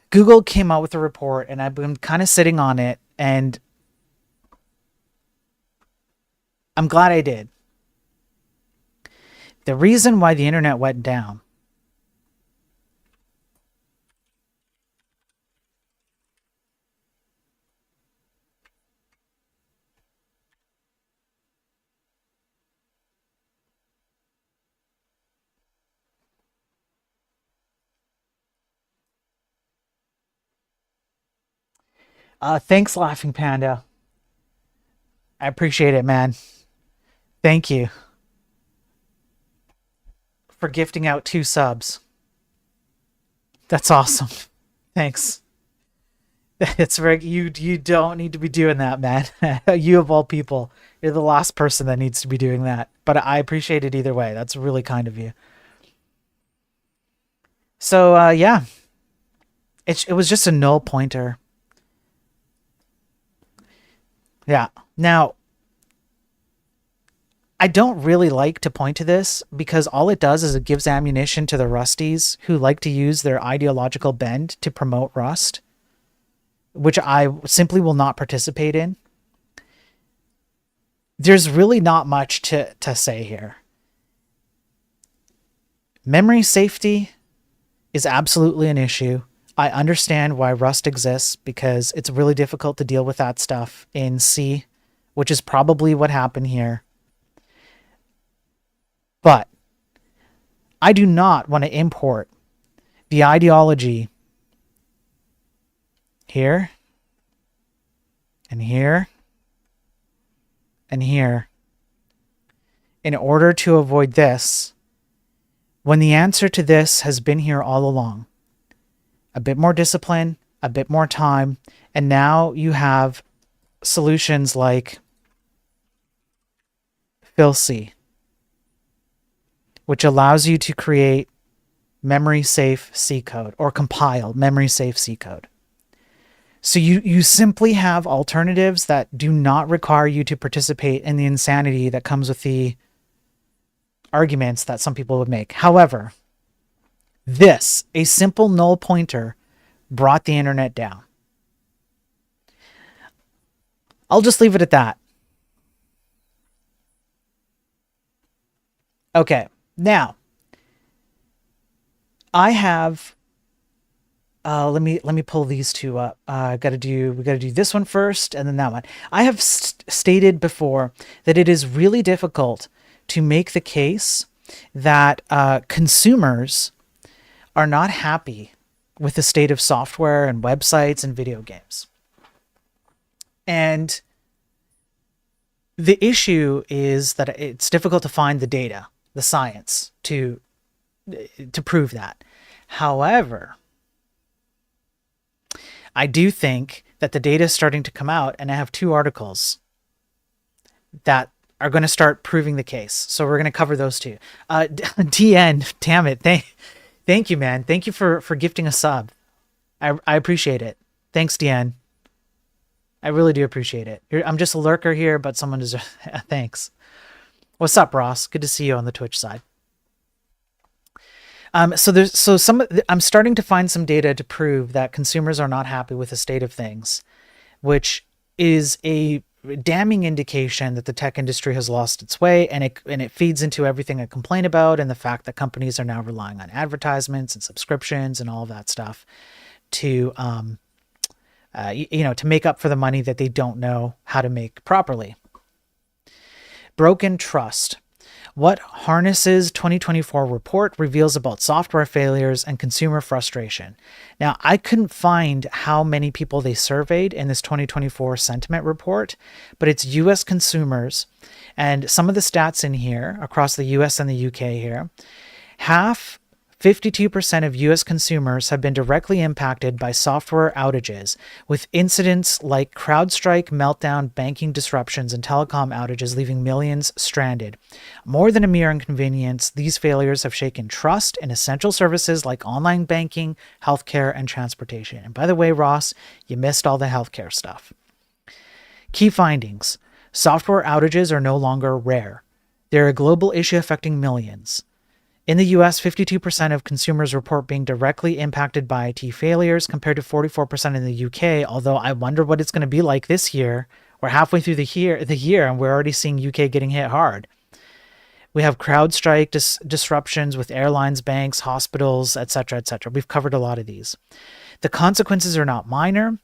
Google came out with a report, and I've been kind of sitting on it, and I'm glad I did. The reason why the internet went down thanks, Laughing Panda. I appreciate it, man. Thank you for gifting out 2 subs. That's awesome. Thanks. It's very you don't need to be doing that, man. You of all people, you're the last person that needs to be doing that. But I appreciate it either way. That's really kind of you. So yeah, it was just a null pointer. Yeah. Now, I don't really like to point to this because all it does is it gives ammunition to the Rusties who like to use their ideological bend to promote Rust, which I simply will not participate in. There's really not much to say here. Memory safety is absolutely an issue. I understand why Rust exists because it's really difficult to deal with that stuff in C, which is probably what happened here. But I do not want to import the ideology here and here and here in order to avoid this, when the answer to this has been here all along. A bit more discipline, a bit more time, and now you have solutions like FilC, which allows you to create memory safe C code or compile memory safe C code. So you simply have alternatives that do not require you to participate in the insanity that comes with the arguments that some people would make. However, this, a simple null pointer, brought the internet down. I'll just leave it at that. Okay, now I have let me pull these two up. We got to do this one first and then that one. I have stated before that it is really difficult to make the case that consumers are not happy with the state of software and websites and video games. And the issue is that it's difficult to find the data, the science to prove that. However, I do think that the data is starting to come out, and I have 2 articles that are going to start proving the case. So we're going to cover those 2. DN, damn it. Thank you, man. Thank you for gifting a sub. I appreciate it. Thanks, DN. I really do appreciate it. I'm just a lurker here, but someone deserves... Thanks. What's up, Ross? Good to see you on the Twitch side. I'm starting to find some data to prove that consumers are not happy with the state of things, which is a damning indication that the tech industry has lost its way, and it feeds into everything I complain about, and the fact that companies are now relying on advertisements and subscriptions and all of that stuff to to make up for the money that they don't know how to make properly. Broken trust. What Harness's 2024 report reveals about software failures and consumer frustration. Now, I couldn't find how many people they surveyed in this 2024 sentiment report, but it's US consumers, and some of the stats in here across the US and the UK here. 52% of US consumers have been directly impacted by software outages, with incidents like CrowdStrike, meltdown, banking disruptions, and telecom outages leaving millions stranded. More than a mere inconvenience, these failures have shaken trust in essential services like online banking, healthcare, and transportation. And by the way, Ross, you missed all the healthcare stuff. Key findings. Software outages are no longer rare. They're a global issue affecting millions. In the US, 52% of consumers report being directly impacted by IT failures, compared to 44% in the UK, although I wonder what it's going to be like this year. We're halfway through the year, and we're already seeing UK getting hit hard. We have CrowdStrike disruptions with airlines, banks, hospitals, etc., etc. We've covered a lot of these. The consequences are not minor.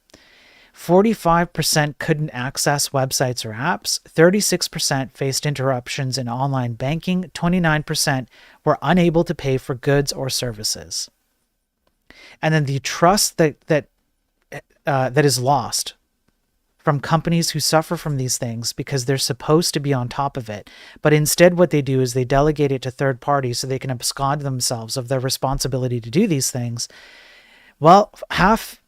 45% couldn't access websites or apps, 36% faced interruptions in online banking, 29% were unable to pay for goods or services. And then the trust that is lost from companies who suffer from these things because they're supposed to be on top of it, but instead what they do is they delegate it to third parties so they can abscond themselves of their responsibility to do these things. Well, half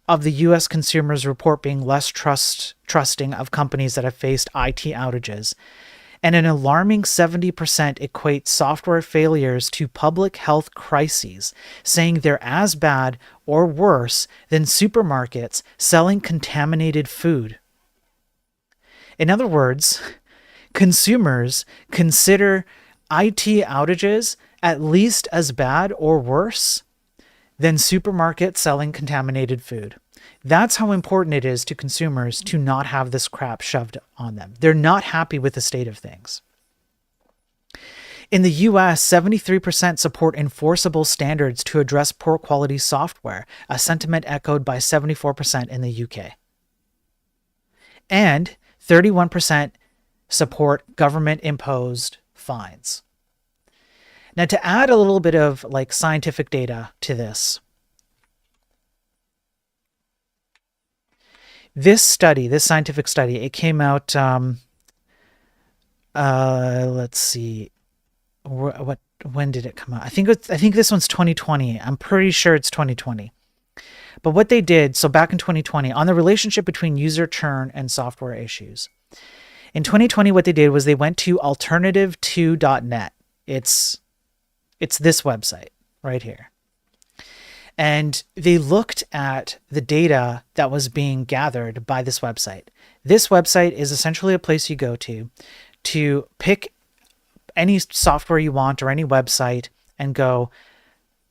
of the U.S. consumers report being less trusting of companies that have faced IT outages, and an alarming 70% equate software failures to public health crises, saying they're as bad or worse than supermarkets selling contaminated food. In other words, consumers consider IT outages at least as bad or worse than supermarkets selling contaminated food. That's how important it is to consumers to not have this crap shoved on them. They're not happy with the state of things. In the US, 73% support enforceable standards to address poor quality software, a sentiment echoed by 74% in the UK. And 31% support government-imposed fines. Now, to add a little bit of scientific data to this, this scientific study, it came out, let's see, when did it come out? I think this one's 2020. I'm pretty sure it's 2020. But what they did, so back in 2020, on the relationship between user churn and software issues. In 2020, what they did was they went to alternative2.net. It's this website right here. And they looked at the data that was being gathered by this website. This website is essentially a place you go to pick any software you want or any website and go,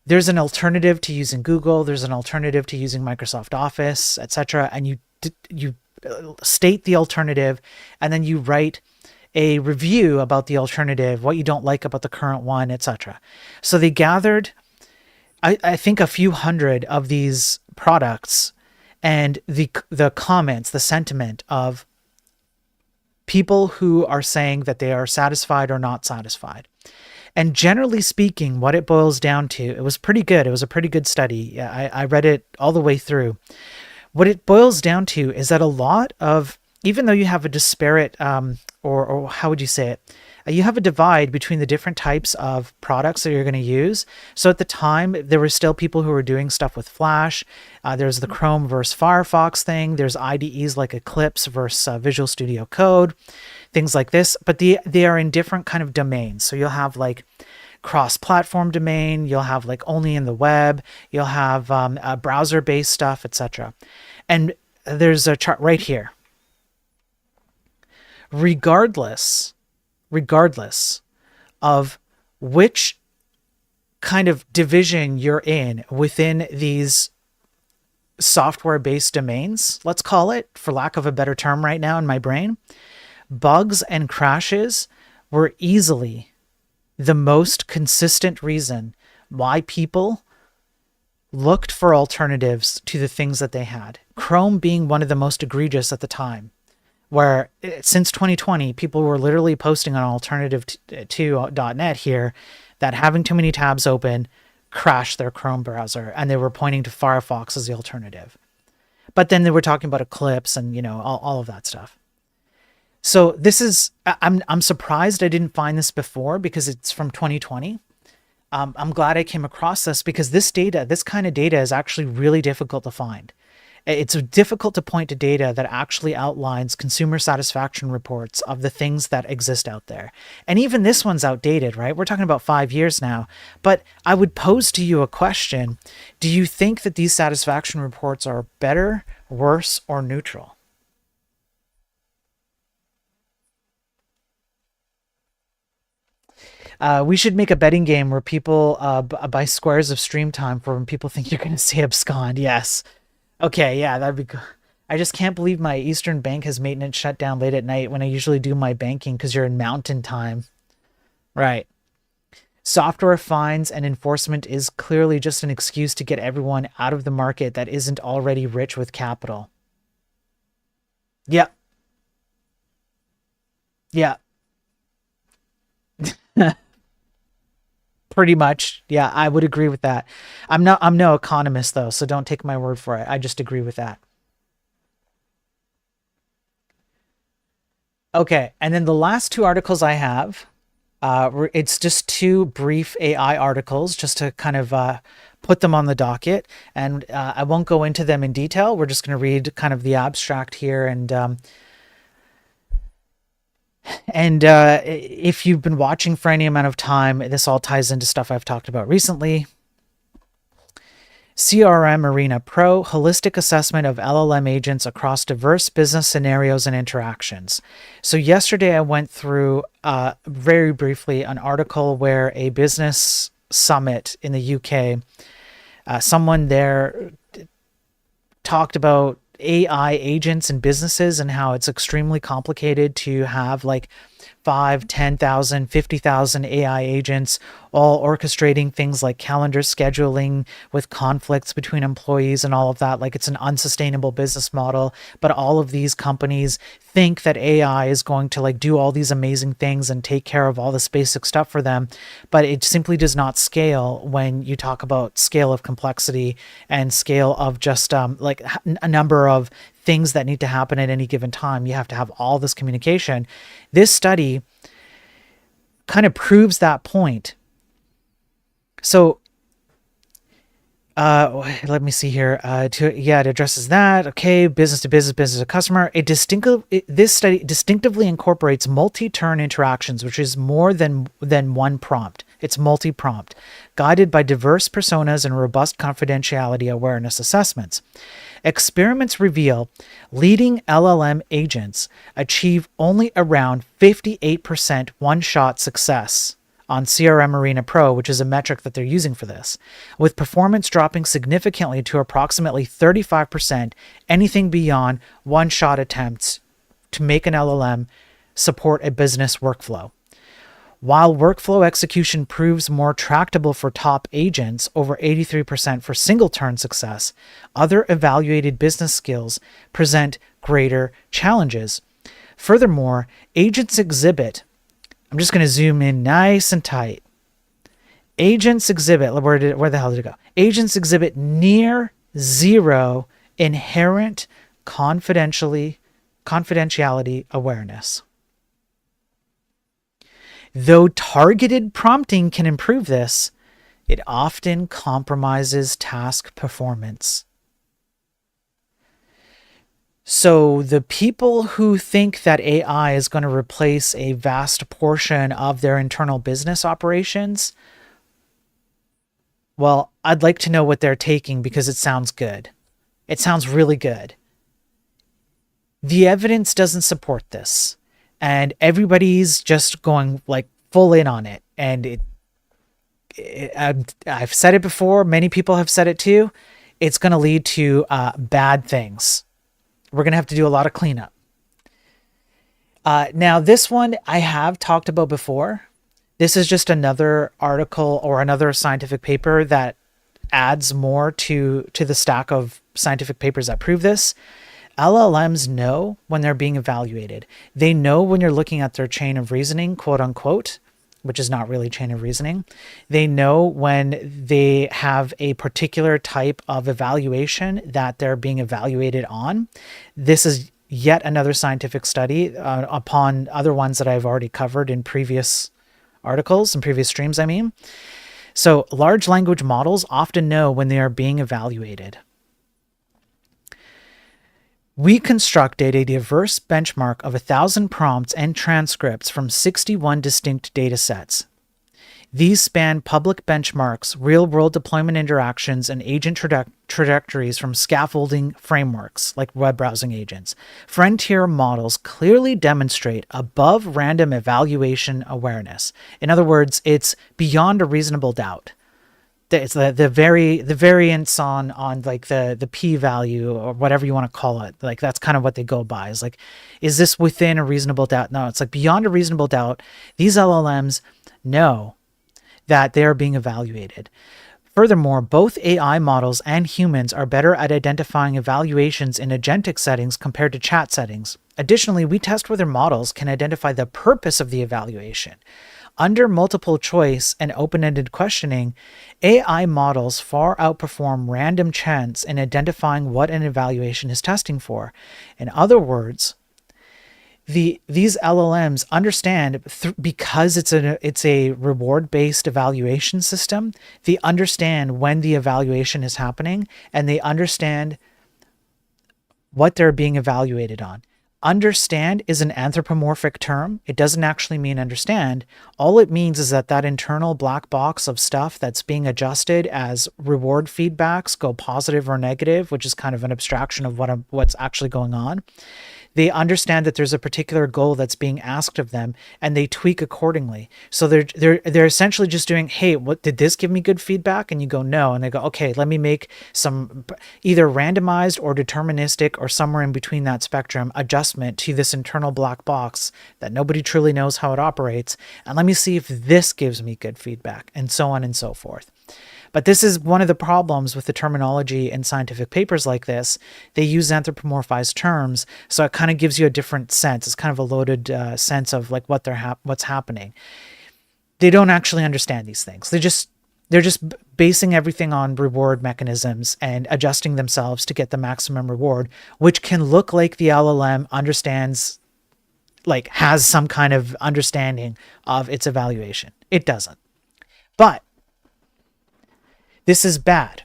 there's an alternative to using Google, there's an alternative to using Microsoft Office, etc. And you state the alternative, and then you write a review about the alternative, what you don't like about the current one, etc. So they gathered, I think, a few hundred of these products, and the comments, the sentiment of people who are saying that they are satisfied or not satisfied. And generally speaking, what it boils down to, it was pretty good. It was a pretty good study. I read it all the way through. What it boils down to is that a lot of, even though you have a disparate, or how would you say it? You have a divide between the different types of products that you're going to use. So at the time, there were still people who were doing stuff with Flash. There's the Chrome versus Firefox thing. There's IDEs like Eclipse versus Visual Studio Code, things like this. But they are in different kind of domains. So you'll have like cross-platform domain. You'll have like only in the web. You'll have browser-based stuff, etc. And there's a chart right here. Regardless of which kind of division you're in within these software-based domains, let's call it, for lack of a better term right now in my brain, bugs and crashes were easily the most consistent reason why people looked for alternatives to the things that they had. Chrome being one of the most egregious at the time, where since 2020, people were literally posting on alternative2.net here that having too many tabs open crashed their Chrome browser, and they were pointing to Firefox as the alternative. But then they were talking about Eclipse and, you know, all of that stuff. So this is, I'm surprised I didn't find this before because it's from 2020. I'm glad I came across this because this kind of data is actually really difficult to find. It's difficult to point to data that actually outlines consumer satisfaction reports of the things that exist out there. And even this one's outdated, right? We're talking about 5 years now. But I would pose to you a question. Do you think that these satisfaction reports are better, worse, or neutral? We should make a betting game where people buy squares of stream time for when people think you're going to say abscond. Yes. Okay, yeah, that'd be good. I just can't believe my Eastern Bank has maintenance shut down late at night when I usually do my banking because you're in mountain time. Right. Software fines and enforcement is clearly just an excuse to get everyone out of the market that isn't already rich with capital. Yep. Yeah. Pretty much. Yeah, I would agree with that. I'm no economist though, so don't take my word for it. I just agree with that. Okay, and then the last two articles I have, it's just two brief AI articles just to kind of put them on the docket, and I won't go into them in detail. We're just going to read kind of the abstract here, and if you've been watching for any amount of time, this all ties into stuff I've talked about recently. CRM Arena Pro, holistic assessment of LLM agents across diverse business scenarios and interactions. So yesterday I went through very briefly an article where a business summit in the UK, someone there talked about AI agents and businesses and how it's extremely complicated to have like 5, 10,000, 50,000 AI agents all orchestrating things like calendar scheduling with conflicts between employees and all of that. Like it's an unsustainable business model, but all of these companies think that AI is going to like do all these amazing things and take care of all this basic stuff for them. But it simply does not scale when you talk about scale of complexity and scale of just like a number of things that need to happen at any given time. You have to have all this communication. This study kind of proves that point. So let me see here. It addresses that. Okay, business to business, business to customer. This study distinctively incorporates multi-turn interactions, which is more than one prompt. It's multi-prompt, guided by diverse personas and robust confidentiality awareness assessments. Experiments reveal leading LLM agents achieve only around 58% one-shot success on CRM Arena Pro, which is a metric that they're using for this, with performance dropping significantly to approximately 35% anything beyond one-shot attempts to make an LLM support a business workflow. While workflow execution proves more tractable for top agents, over 83% for single-turn success, other evaluated business skills present greater challenges. Furthermore, agents exhibit, I'm just going to zoom in nice and tight. Agents exhibit, where the hell did it go? Agents exhibit near zero inherent confidentiality awareness. Though targeted prompting can improve this, it often compromises task performance. So the people who think that AI is going to replace a vast portion of their internal business operations, well, I'd like to know what they're taking because it sounds good. It sounds really good. The evidence doesn't support this, and everybody's just going like full in on it. And I've said it before. Many people have said it too. It's going to lead to bad things. We're going to have to do a lot of cleanup. Now, this one I have talked about before. This is just another article or another scientific paper that adds more to the stack of scientific papers that prove this. LLMs know when they're being evaluated. They know when you're looking at their chain of reasoning, quote unquote, which is not really chain of reasoning. They know when they have a particular type of evaluation that they're being evaluated on. This is yet another scientific study upon other ones that I've already covered in previous articles and previous streams, I mean. So large language models often know when they are being evaluated. We constructed a diverse benchmark of 1,000 prompts and transcripts from 61 distinct datasets. These span public benchmarks, real-world deployment interactions, and agent trajectories from scaffolding frameworks like web browsing agents. Frontier models clearly demonstrate above random evaluation awareness. In other words, it's beyond a reasonable doubt. It's the variance on like the p-value or whatever you want to call it. Like that's kind of what they go by. Is like, is this within a reasonable doubt? No, it's like beyond a reasonable doubt. These LLMs know that they are being evaluated. Furthermore, both AI models and humans are better at identifying evaluations in agentic settings compared to chat settings. Additionally, we test whether models can identify the purpose of the evaluation. Under multiple choice and open-ended questioning, AI models far outperform random chance in identifying what an evaluation is testing for. In other words, these LLMs understand because it's a reward-based evaluation system. They understand when the evaluation is happening, and they understand what they're being evaluated on. Understand is an anthropomorphic term. It doesn't actually mean understand. All it means is that internal black box of stuff that's being adjusted as reward feedbacks go positive or negative, which is kind of an abstraction of what's actually going on. They understand that there's a particular goal that's being asked of them, and they tweak accordingly. So they're essentially just doing, hey, what did this give me good feedback? And you go, no. And they go, okay, let me make some either randomized or deterministic or somewhere in between that spectrum adjustment to this internal black box that nobody truly knows how it operates. And let me see if this gives me good feedback, and so on and so forth. But this is one of the problems with the terminology in scientific papers like this. They use anthropomorphized terms, so it kind of gives you a different sense. It's kind of a loaded sense of like what's happening. They don't actually understand these things. They're just basing everything on reward mechanisms and adjusting themselves to get the maximum reward, which can look like the LLM understands, like has some kind of understanding of its evaluation. It doesn't. But this is bad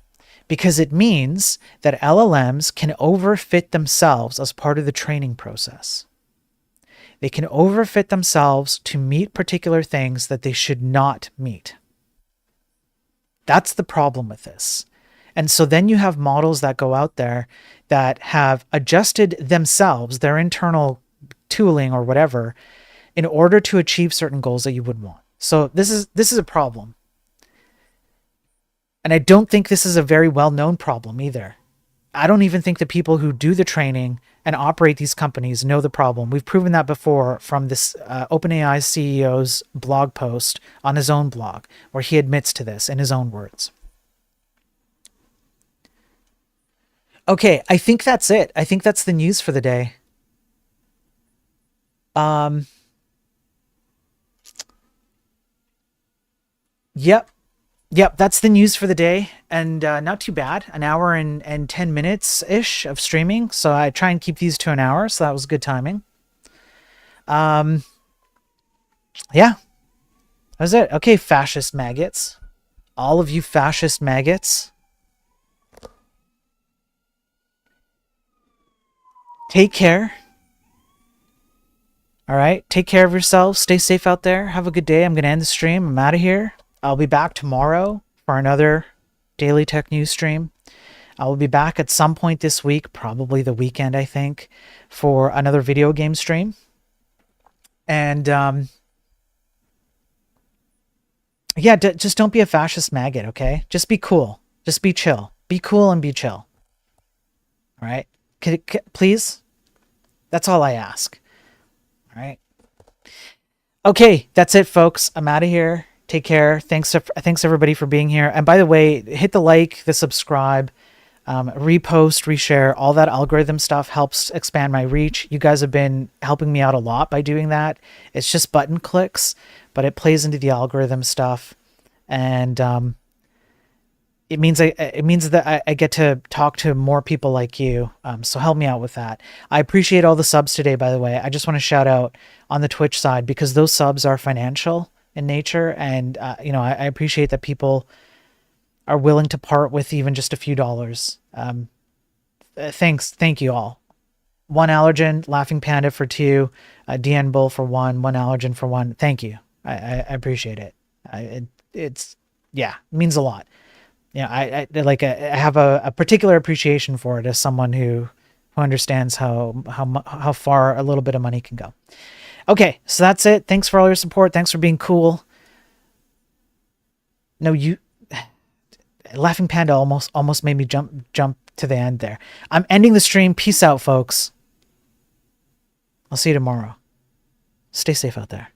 because it means that LLMs can overfit themselves as part of the training process. They can overfit themselves to meet particular things that they should not meet. That's the problem with this. And so then you have models that go out there that have adjusted themselves, their internal tooling or whatever, in order to achieve certain goals that you would want. So this is a problem. And I don't think this is a very well-known problem either. I don't even think the people who do the training and operate these companies know the problem. We've proven that before from this OpenAI CEO's blog post on his own blog, where he admits to this in his own words. Okay, I think that's it. I think that's the news for the day. Yep, that's the news for the day, and not too bad. An hour and 10 minutes-ish of streaming, so I try and keep these to an hour, so that was good timing. Yeah, that was it. Okay, fascist maggots. All of you fascist maggots. Take care. All right, take care of yourselves. Stay safe out there. Have a good day. I'm going to end the stream. I'm out of here. I'll be back tomorrow for another Daily Tech News stream. I will be back at some point this week, probably the weekend, I think, for another video game stream. And yeah, just don't be a fascist maggot, okay? Just be cool. Just be chill. Be cool and be chill. All right? Please? That's all I ask. All right? Okay, that's it, folks. I'm out of here. Take care. Thanks everybody for being here. And by the way, hit the like, the subscribe, repost, reshare. All that algorithm stuff helps expand my reach. You guys have been helping me out a lot by doing that. It's just button clicks, but it plays into the algorithm stuff. And it means that I get to talk to more people like you. So help me out with that. I appreciate all the subs today, by the way. I just want to shout out on the Twitch side because those subs are financial in nature, and I appreciate that people are willing to part with even just a few dollars. Thank you all. 1 allergen, Laughing Panda for 2, DN Bull for 1 allergen for 1. Thank you. I appreciate it. It means a lot. I have a particular appreciation for it as someone who understands how far a little bit of money can go. Okay, so that's it. Thanks for all your support. Thanks for being cool. No, Laughing Panda almost made me jump to the end there. I'm ending the stream. Peace out, folks. I'll see you tomorrow. Stay safe out there.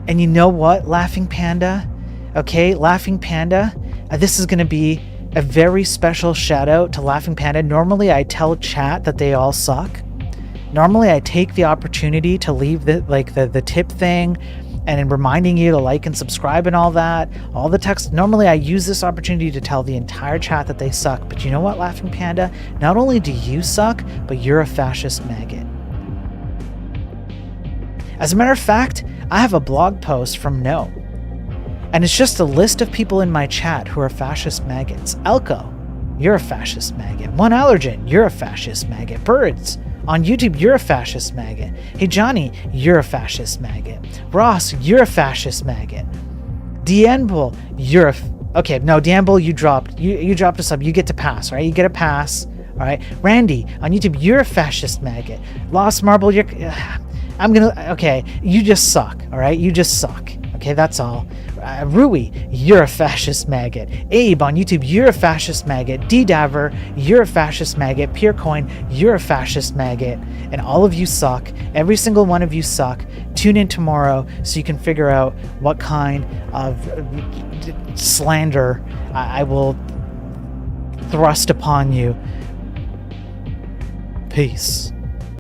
And you know what, Laughing Panda? Okay, Laughing Panda, this is going to be a very special shout out to Laughing Panda. Normally I tell chat that they all suck. Normally I take the opportunity to leave the tip thing and in reminding you to like and subscribe and all that, all the text. Normally I use this opportunity to tell the entire chat that they suck. But you know what, Laughing Panda? Not only do you suck, but you're a fascist maggot. As a matter of fact, I have a blog post from No. And it's just a list of people in my chat who are fascist maggots. Elko, you're a fascist maggot. 1 allergen, you're a fascist maggot. Birds, on YouTube, you're a fascist maggot. Hey Johnny, you're a fascist maggot. Ross, you're a fascist maggot. Deanbull, you're a... Okay, no, Deanbull, you dropped a sub. You get to pass, right? You get a pass, all right? Randy, on YouTube, you're a fascist maggot. Lost Marble, you're... Okay, you just suck, all right? You just suck. Okay, that's all. Rui, you're a fascist maggot. Abe on YouTube, you're a fascist maggot. D-Daver, you're a fascist maggot. Purecoin, you're a fascist maggot. And all of you suck. Every single one of you suck. Tune in tomorrow so you can figure out what kind of slander I will thrust upon you. Peace.